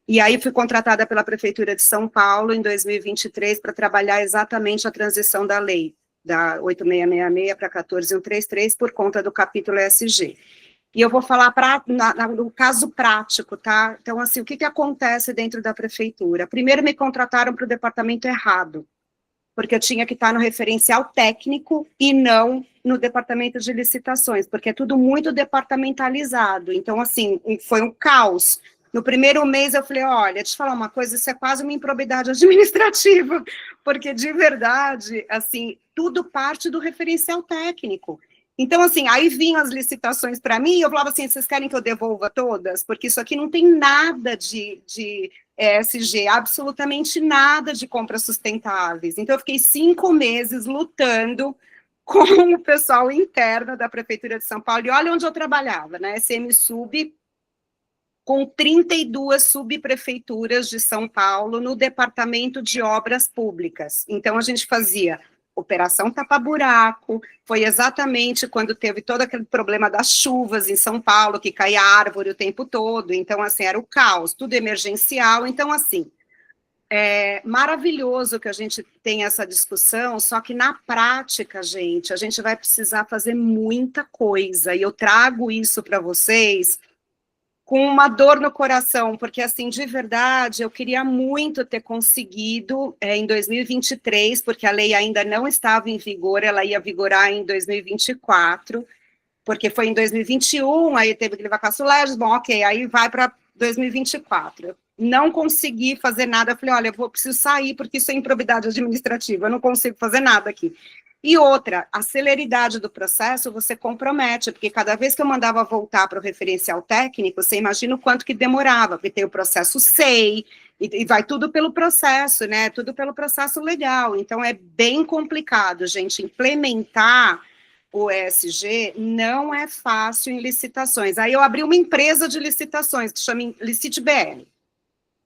e aí fui contratada pela Prefeitura de São Paulo em 2023 para trabalhar exatamente a transição da lei, da 8666 para 14133, por conta do capítulo ESG. E eu vou falar no caso prático, tá? Então, assim, o que acontece dentro da Prefeitura? Primeiro, me contrataram para o departamento errado, porque eu tinha que estar no referencial técnico e não no departamento de licitações, porque é tudo muito departamentalizado. Então, assim, foi um caos. No primeiro mês eu falei, olha, deixa eu falar uma coisa, isso é quase uma improbidade administrativa, porque, de verdade, assim, tudo parte do referencial técnico. Então, assim, aí vinham as licitações para mim, e eu falava assim, vocês querem que eu devolva todas? Porque isso aqui não tem nada de ESG, absolutamente nada de compras sustentáveis. Então, eu fiquei 5 meses lutando com o pessoal interno da Prefeitura de São Paulo, e olha onde eu trabalhava, na SM Sub, com 32 subprefeituras de São Paulo no Departamento de Obras Públicas. Então, a gente fazia Operação Tapa-Buraco, foi exatamente quando teve todo aquele problema das chuvas em São Paulo, que caía árvore o tempo todo, então, assim, era o caos, tudo emergencial. Então, assim, é maravilhoso que a gente tenha essa discussão, só que na prática, gente, a gente vai precisar fazer muita coisa, e eu trago isso para vocês com uma dor no coração, porque, assim, de verdade, eu queria muito ter conseguido em 2023, porque a lei ainda não estava em vigor, ela ia vigorar em 2024, porque foi em 2021, aí teve que levar Cassulegis, bom, ok, aí vai para 2024. Não consegui fazer nada, eu falei, olha, eu preciso sair, porque isso é improbidade administrativa, eu não consigo fazer nada aqui. E outra, a celeridade do processo você compromete, porque cada vez que eu mandava voltar para o referencial técnico, você imagina o quanto que demorava, porque tem o processo SEI, e vai tudo pelo processo, né, tudo pelo processo legal, então é bem complicado, gente, implementar o ESG não é fácil em licitações. Aí eu abri uma empresa de licitações, que chama LicitBR,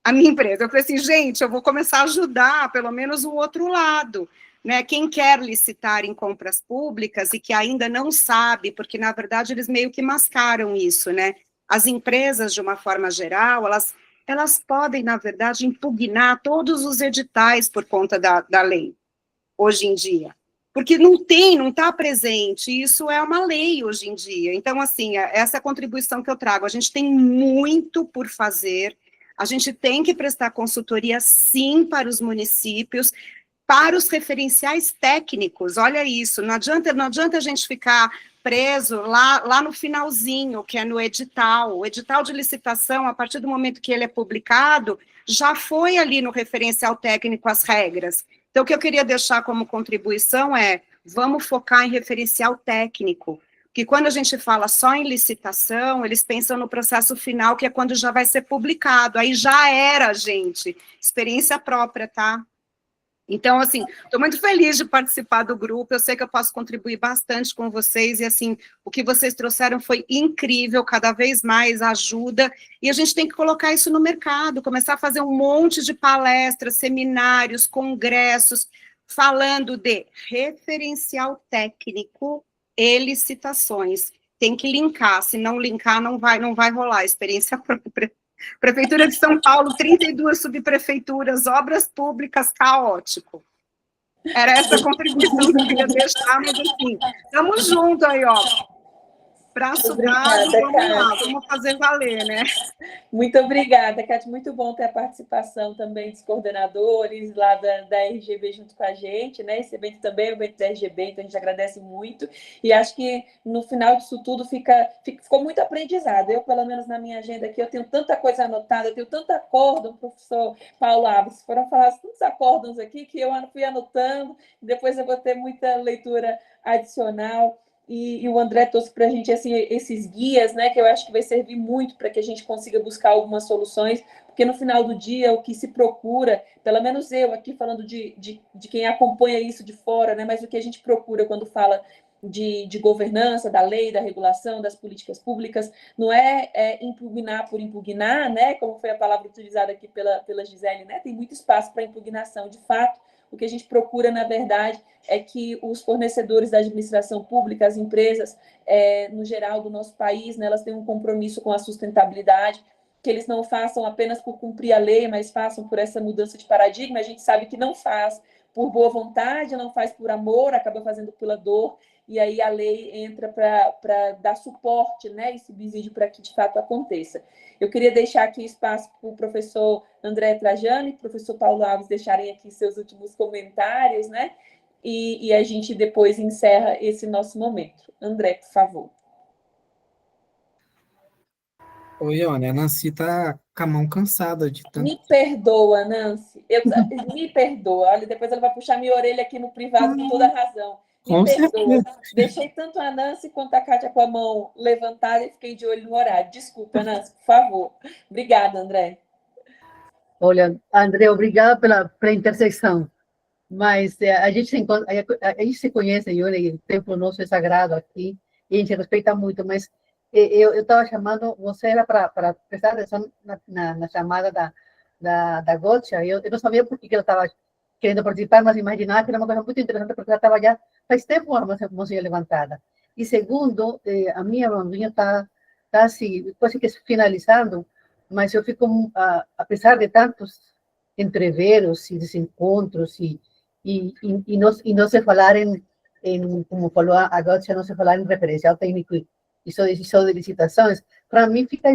a minha empresa, eu falei assim, gente, eu vou começar a ajudar, pelo menos o outro lado, né, quem quer licitar em compras públicas e que ainda não sabe, porque, na verdade, eles meio que mascaram isso, né, as empresas, de uma forma geral, elas podem, na verdade, impugnar todos os editais por conta da lei, hoje em dia, porque não está presente, isso é uma lei hoje em dia, então, assim, essa é a contribuição que eu trago, a gente tem muito por fazer, a gente tem que prestar consultoria, sim, para os municípios, para os referenciais técnicos, olha isso, não adianta a gente ficar preso lá no finalzinho, que é no edital. O edital de licitação, a partir do momento que ele é publicado, já foi ali no referencial técnico as regras. Então, o que eu queria deixar como contribuição é, vamos focar em referencial técnico, porque quando a gente fala só em licitação, eles pensam no processo final, que é quando já vai ser publicado, aí já era, gente, experiência própria, tá? Então, assim, estou muito feliz de participar do grupo, eu sei que eu posso contribuir bastante com vocês, e, assim, o que vocês trouxeram foi incrível, cada vez mais ajuda, e a gente tem que colocar isso no mercado, começar a fazer um monte de palestras, seminários, congressos, falando de referencial técnico e licitações. Tem que linkar, se não linkar, não vai rolar, experiência própria. Prefeitura de São Paulo, 32 subprefeituras, obras públicas, caótico. Era essa a contribuição que eu queria deixar, mas assim, estamos juntos aí, ó. Braço dado, vamos lá, vamos fazer valer, né? Muito obrigada, Cátia. Muito bom ter a participação também dos coordenadores lá da RGB junto com a gente, né? Esse evento também é o evento da RGB, então a gente agradece muito. E acho que no final disso tudo ficou muito aprendizado. Eu, pelo menos na minha agenda aqui, eu tenho tanta coisa anotada, eu tenho tanto acórdão, professor Paulo Alves, foram falados tantos acórdãos aqui que eu fui anotando, depois eu vou ter muita leitura adicional. E o André trouxe para a gente assim, esses guias, né, que eu acho que vai servir muito para que a gente consiga buscar algumas soluções, porque no final do dia o que se procura, pelo menos eu aqui falando de quem acompanha isso de fora, né, mas o que a gente procura quando fala de governança, da lei, da regulação, das políticas públicas, não é impugnar por impugnar, né, como foi a palavra utilizada aqui pela Gisele, né, tem muito espaço para impugnação, de fato. O que a gente procura, na verdade, é que os fornecedores da administração pública, as empresas, no geral do nosso país, né, elas têm um compromisso com a sustentabilidade, que eles não façam apenas por cumprir a lei, mas façam por essa mudança de paradigma. A gente sabe que não faz por boa vontade, não faz por amor, acaba fazendo pela dor, e aí a lei entra para dar suporte, né, e subsídio para que de fato aconteça. Eu queria deixar aqui espaço para o professor André Trajano e o professor Paulo Alves deixarem aqui seus últimos comentários, né? E a gente depois encerra esse nosso momento. André, por favor. Oi, olha, a Nancy tá com a mão cansada de tanto... Me perdoa, Nancy. Me perdoa. Olha, depois ela vai puxar minha orelha aqui no privado com toda a razão. Me perdoa. Deixei tanto a Nancy quanto a Cátia com a mão levantada e fiquei de olho no horário. Desculpa, Nancy, por favor. Obrigada, André. Olha, André, obrigada pela intersecção. Mas a gente se conhece, Ione, o tempo nosso é sagrado aqui, e a gente respeita muito, mas eu estava chamando, você era para prestar atenção na chamada da Gotcha, eu não sabia por que ela estava querendo participar, mas imaginava que era uma coisa muito interessante, porque ela estava já faz tempo com a mãozinha levantada. E segundo, a minha mãozinha está assim, quase que finalizando, mas eu fico, apesar de tantos entreveros e desencontros e não se falar como falou a Gotcha, não se falar em referencial técnico e só de licitações, para mim fica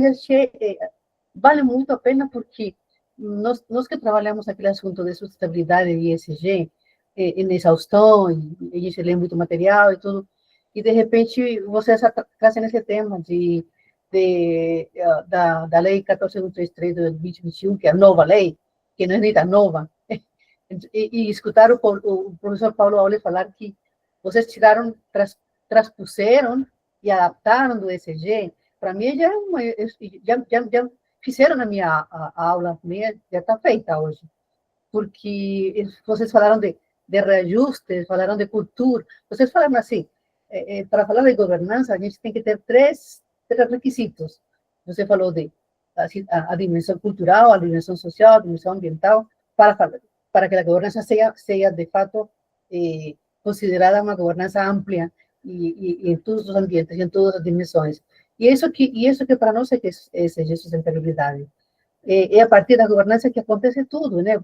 vale muito a pena, porque nós que trabalhamos aquele assunto de sustentabilidade e ESG, em exaustão, e a gente lê muito material e tudo, e de repente vocês trazem esse tema da Lei 14.133 de 2021, que é a nova lei, que não é nem tão nova, e escutar o professor Paulo Aules falar que vocês tiraram, transpuseram e adaptaram do ESG, para mim já fizeram na minha aula, já está feita hoje, porque vocês falaram de reajustes, falaram de cultura, vocês falaram assim, para falar de governança, a gente tem que ter três requisitos. Você falou a dimensão cultural, a dimensão social, a dimensão ambiental, para que a governança seja de fato considerada uma governança ampla e em todos os ambientes, em todas as dimensões. E isso que para nós é que é sustentabilidade. É a partir da governança que acontece tudo, né?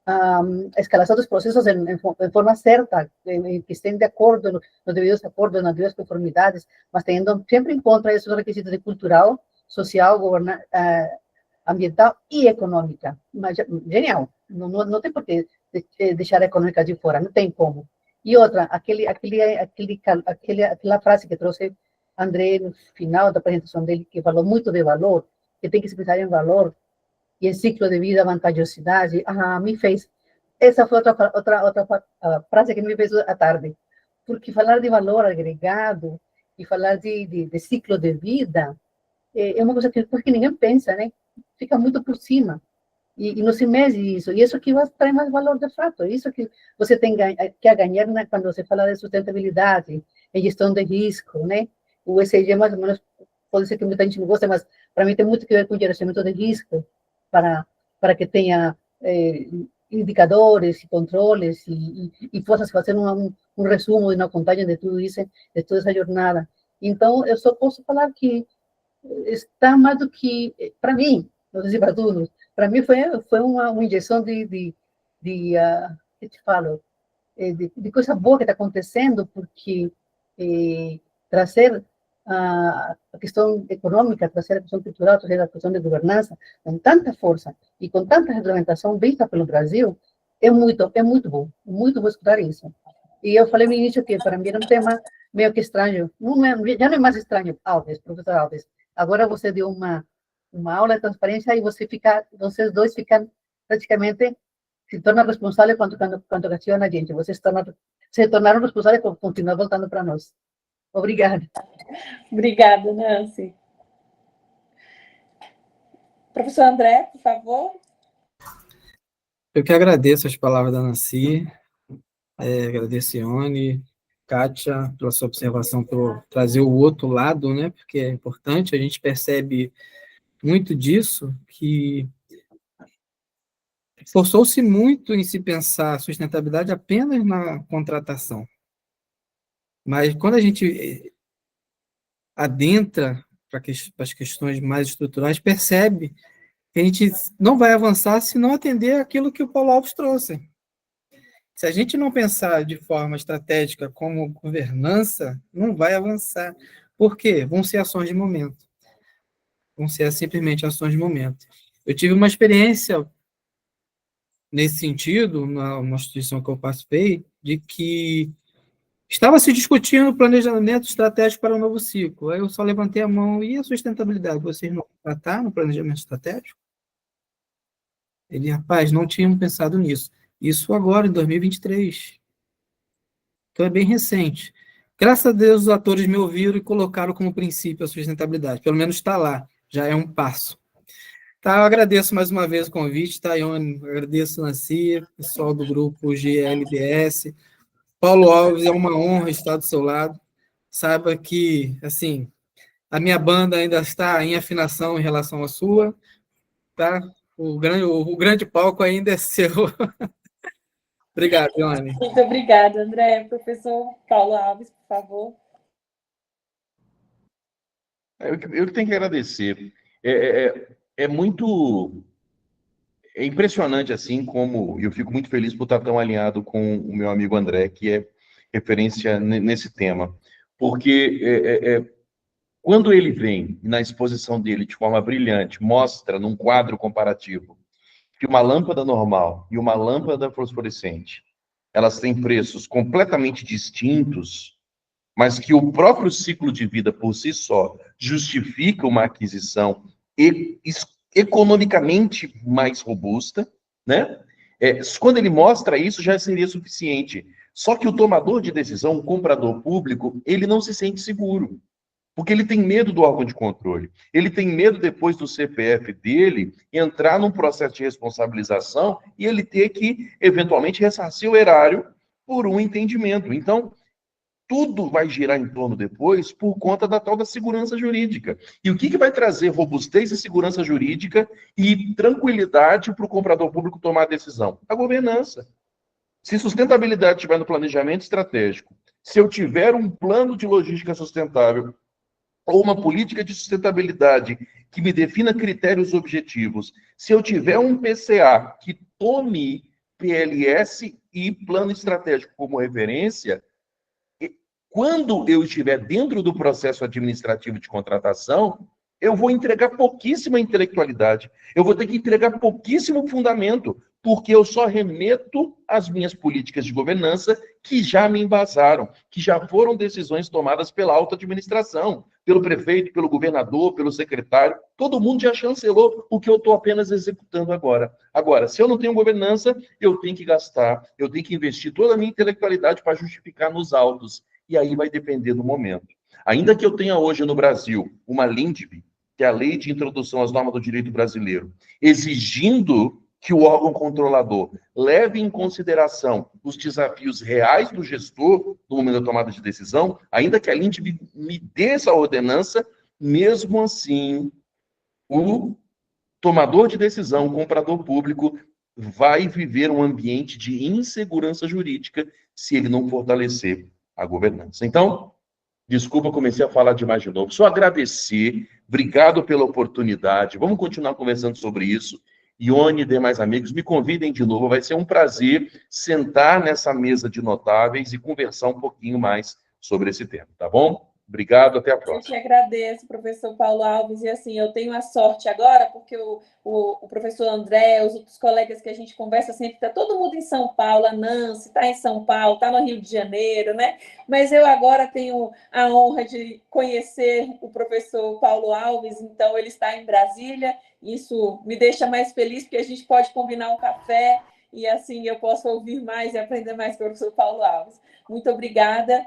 A escalação dos processos em forma certa, que estén de acordo nos devidos acordos, nas devidas conformidades, mas tendo sempre em conta esses requisitos de cultural, social, ambiental e econômica. Mas, genial, não tem por que deixar a econômica de fora, não tem como. E outra, aquela frase que trouxe André no final da apresentação dele, que falou muito de valor, que tem que se pensar em valor, e em ciclo de vida, vantajosidade, me fez. Essa foi outra frase que me fez à tarde. Porque falar de valor agregado e falar de ciclo de vida é uma coisa que ninguém pensa, né? Fica muito por cima. e não se mede isso. E isso que vai trazer mais valor de fato. Isso que você tem que ganhar quando você fala de sustentabilidade, em gestão de risco, né? O ESG, mais ou menos, pode ser que muita gente não goste, mas para mim tem muito que ver com gerenciamento de risco, para que tenha indicadores e controles e possas fazer um resumo e uma contagem de tudo isso, de toda essa jornada. Então, eu só posso falar que está mais do que, para mim, não sei se para todos, para mim foi uma injeção que te falo, de coisa boa que está acontecendo, porque trazer a questão econômica, trazer a questão cultural, trazer a questão de governança, com tanta força e com tanta regulamentação vista pelo Brasil, é muito bom escutar isso. E eu falei no início que para mim era um tema meio que estranho, já não é mais estranho, Alves, professor Alves, agora você deu uma aula de transparência e vocês dois ficam praticamente se torna responsável quando questiona a gente. Vocês se tornaram responsáveis por continuar voltando para nós. Obrigada. Obrigada, Nancy. Professor André, por favor. Eu que agradeço as palavras da Nancy, agradeço a Ione, Kátia, pela sua observação, por trazer o outro lado, né? Porque é importante, a gente percebe muito disso, que forçou-se muito em se pensar sustentabilidade apenas na contratação. Mas quando a gente adentra para as questões mais estruturais, percebe que a gente não vai avançar se não atender aquilo que o Paulo Alves trouxe. Se a gente não pensar de forma estratégica como governança, não vai avançar. Por quê? Vão ser ações de momento. Vão ser simplesmente ações de momento. Eu tive uma experiência nesse sentido, numa instituição que eu participei, de que estava se discutindo o planejamento estratégico para o novo ciclo. Aí eu só levantei a mão, e a sustentabilidade? Vocês não trataram no planejamento estratégico? Ele, rapaz, não tínhamos pensado nisso. Isso agora, em 2023. Então é bem recente. Graças a Deus, os atores me ouviram e colocaram como princípio a sustentabilidade. Pelo menos está lá, já é um passo. Tá, eu agradeço mais uma vez o convite, tá, Ione? Agradeço, Nancy, pessoal do grupo GLBS. Paulo Alves, é uma honra estar do seu lado. Saiba que, assim, a minha banda ainda está em afinação em relação à sua, tá? O grande palco ainda é seu. Obrigado, Ione. Muito obrigada, André. Professor Paulo Alves, por favor. Eu que tenho que agradecer. É muito... É impressionante, assim, como eu fico muito feliz por estar tão alinhado com o meu amigo André, que é referência nesse tema. Porque quando ele vem, na exposição dele, de forma brilhante, mostra num quadro comparativo que uma lâmpada normal e uma lâmpada fosforescente, elas têm preços completamente distintos, mas que o próprio ciclo de vida por si só justifica uma aquisição economicamente mais robusta, né? Quando ele mostra isso, já seria suficiente. Só que o tomador de decisão, o comprador público, ele não se sente seguro, porque ele tem medo do órgão de controle. Ele tem medo, depois do CPF dele, entrar num processo de responsabilização e ele ter que, eventualmente, ressarcir o erário por um entendimento. Então, tudo vai girar em torno depois por conta da tal da segurança jurídica. E o que vai trazer robustez e segurança jurídica e tranquilidade para o comprador público tomar a decisão? A governança. Se sustentabilidade estiver no planejamento estratégico, se eu tiver um plano de logística sustentável ou uma política de sustentabilidade que me defina critérios objetivos, se eu tiver um PCA que tome PLS e plano estratégico como referência, quando eu estiver dentro do processo administrativo de contratação, eu vou entregar pouquíssima intelectualidade, eu vou ter que entregar pouquíssimo fundamento, porque eu só remeto às minhas políticas de governança que já me embasaram, que já foram decisões tomadas pela alta administração, pelo prefeito, pelo governador, pelo secretário, todo mundo já chancelou o que eu estou apenas executando agora. Agora, se eu não tenho governança, eu tenho que gastar, eu tenho que investir toda a minha intelectualidade para justificar nos autos, e aí vai depender do momento. Ainda que eu tenha hoje no Brasil uma LINDB, que é a Lei de Introdução às Normas do Direito Brasileiro, exigindo que o órgão controlador leve em consideração os desafios reais do gestor no momento da tomada de decisão, ainda que a LIND me dê essa ordenança, mesmo assim, o tomador de decisão, o comprador público, vai viver um ambiente de insegurança jurídica se ele não fortalecer a governança. Então, desculpa, comecei a falar demais de novo. Só agradecer, obrigado pela oportunidade. Vamos continuar conversando sobre isso. Ione e demais amigos, me convidem de novo. Vai ser um prazer sentar nessa mesa de notáveis e conversar um pouquinho mais sobre esse tema, tá bom? Obrigado, até a próxima. Eu te agradeço, professor Paulo Alves, e assim, eu tenho a sorte agora, porque o professor André, os outros colegas que a gente conversa sempre, está todo mundo em São Paulo, a Nancy está em São Paulo, está no Rio de Janeiro, né? Mas eu agora tenho a honra de conhecer o professor Paulo Alves, então ele está em Brasília, isso me deixa mais feliz, porque a gente pode combinar um café, e assim eu posso ouvir mais e aprender mais com o professor Paulo Alves. Muito obrigada.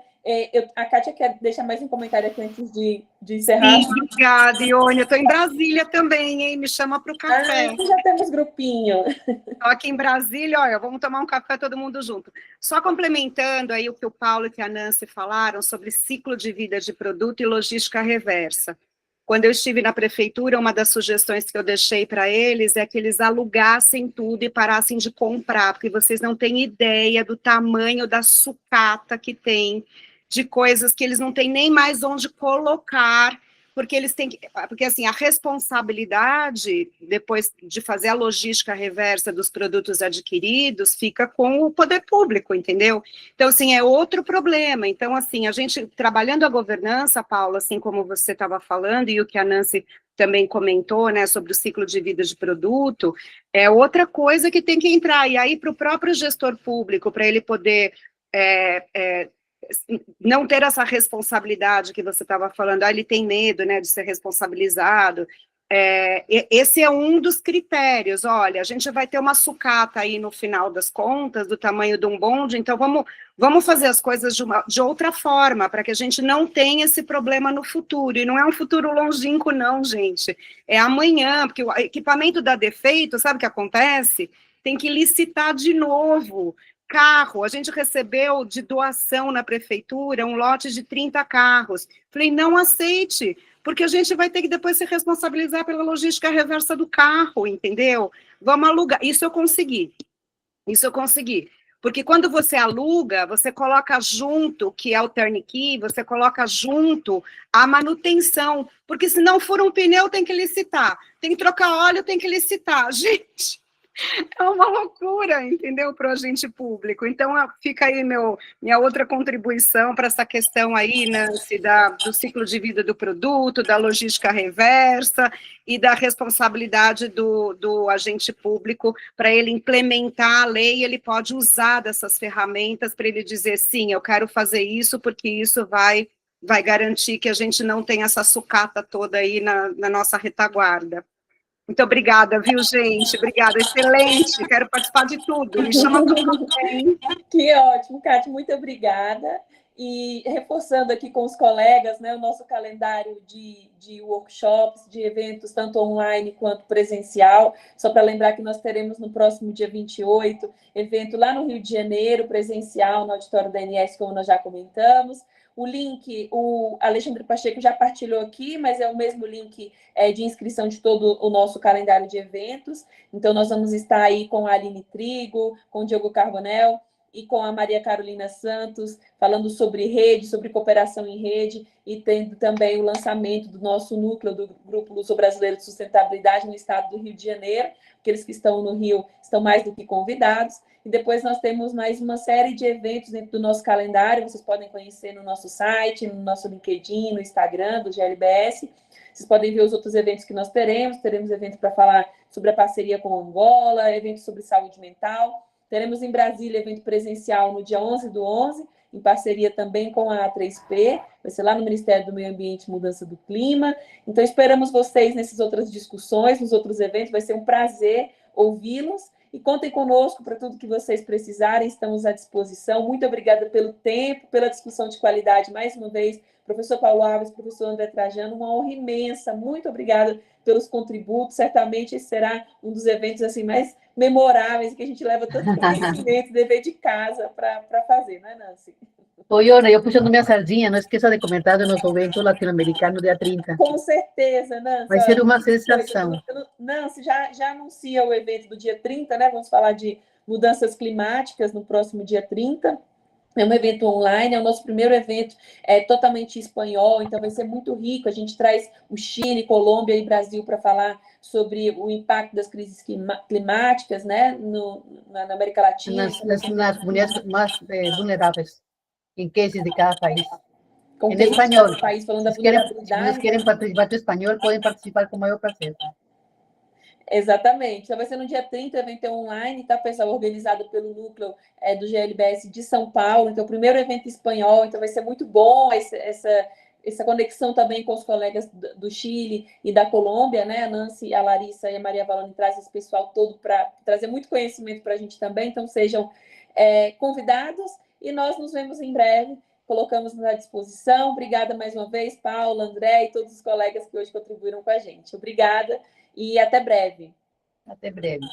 A Kátia quer deixar mais um comentário aqui antes de encerrar. Sim, obrigada, Ione. Eu estou em Brasília também, hein? Me chama para o café. Aqui já temos grupinho. Estou aqui em Brasília, olha, vamos tomar um café todo mundo junto. Só complementando aí o que o Paulo e que a Nancy falaram sobre ciclo de vida de produto e logística reversa. Quando eu estive na prefeitura, uma das sugestões que eu deixei para eles é que eles alugassem tudo e parassem de comprar, porque vocês não têm ideia do tamanho da sucata que tem, de coisas que eles não têm nem mais onde colocar, porque eles têm que, porque assim, a responsabilidade, depois de fazer a logística reversa dos produtos adquiridos, fica com o poder público, entendeu? Então, assim, é outro problema. Então, assim, a gente, trabalhando a governança, Paula, assim como você estava falando, e o que a Nancy também comentou, né, sobre o ciclo de vida de produto, é outra coisa que tem que entrar, e aí para o próprio gestor público, para ele poder não ter essa responsabilidade que você estava falando, ele tem medo, né, de ser responsabilizado, esse é um dos critérios. Olha, a gente vai ter uma sucata aí no final das contas, do tamanho de um bonde, então vamos fazer as coisas de outra forma, para que a gente não tenha esse problema no futuro, e não é um futuro longínquo não, gente, é amanhã, porque o equipamento dá defeito, sabe o que acontece? Tem que licitar de novo. Carro, a gente recebeu de doação na prefeitura um lote de 30 carros. Falei, não aceite, porque a gente vai ter que depois se responsabilizar pela logística reversa do carro, entendeu? Vamos alugar. Isso eu consegui. Porque quando você aluga, você coloca junto, que é o turnkey, você coloca junto a manutenção, porque se não for um pneu, tem que licitar. Tem que trocar óleo, tem que licitar. Gente, é uma loucura, entendeu, para o agente público. Então, fica aí minha outra contribuição para essa questão aí, Nancy, do ciclo de vida do produto, da logística reversa e da responsabilidade do agente público para ele implementar a lei. Ele pode usar dessas ferramentas para ele dizer, sim, eu quero fazer isso porque isso vai garantir que a gente não tenha essa sucata toda aí na nossa retaguarda. Muito obrigada, viu, gente? Obrigada, excelente. Quero participar de tudo. Me chama para o café. Que ótimo, Kátia, muito obrigada. E reforçando aqui com os colegas, né, o nosso calendário de workshops, de eventos, tanto online quanto presencial. Só para lembrar que nós teremos no próximo dia 28, evento lá no Rio de Janeiro, presencial, no auditório da ANS, como nós já comentamos. O link, o Alexandre Pacheco já partilhou aqui, mas é o mesmo link de inscrição de todo o nosso calendário de eventos. Então, nós vamos estar aí com a Aline Trigo, com o Diogo Carbonel e com a Maria Carolina Santos, falando sobre rede, sobre cooperação em rede, e tendo também o lançamento do nosso núcleo do Grupo Luso-Brasileiro de Sustentabilidade no estado do Rio de Janeiro. Aqueles que estão no Rio estão mais do que convidados. E depois nós temos mais uma série de eventos dentro do nosso calendário, vocês podem conhecer no nosso site, no nosso LinkedIn, no Instagram do GLBS. Vocês podem ver os outros eventos que nós teremos eventos para falar sobre a parceria com Angola, eventos sobre saúde mental. Teremos em Brasília evento presencial no dia 11/11, em parceria também com a A3P, vai ser lá no Ministério do Meio Ambiente e Mudança do Clima. Então, esperamos vocês nessas outras discussões, nos outros eventos, vai ser um prazer ouvi-los. E contem conosco para tudo que vocês precisarem, estamos à disposição. Muito obrigada pelo tempo, pela discussão de qualidade, mais uma vez, professor Paulo Alves, professor André Trajano, uma honra imensa, muito obrigada pelos contributos, certamente esse será um dos eventos assim mais memoráveis, que a gente leva tanto conhecimento, dever de casa para fazer, não é, Nancy? Oi, Ione, eu puxando minha sardinha, não esqueça de comentar do nosso evento latino-americano dia 30. Com certeza, Nancy. Vai ser uma sensação. Nancy, já anuncia o evento do dia 30, né? Vamos falar de mudanças climáticas no próximo dia 30. É um evento online, é o nosso primeiro evento, é totalmente espanhol, então vai ser muito rico. A gente traz o Chile, Colômbia e Brasil para falar sobre o impacto das crises climáticas, né, na América Latina. Nas comunidades mais vulneráveis, em cases de cada país. Com Em espanhol. País falando da Se vulnerabilidade. vocês querem participar do espanhol, podem participar com o maior prazer. Exatamente. Então, vai ser no dia 30, o evento é online, tá, pessoal? Organizado pelo núcleo do GLBS de São Paulo. Então, o primeiro evento espanhol, então vai ser muito bom essa conexão também com os colegas do Chile e da Colômbia, né? A Nancy, a Larissa e a Maria Valone trazem esse pessoal todo para trazer muito conhecimento para a gente também. Então, sejam convidados e nós nos vemos em breve. Colocamos à disposição. Obrigada mais uma vez, Paula, André e todos os colegas que hoje contribuíram com a gente. Obrigada. E até breve. Até breve.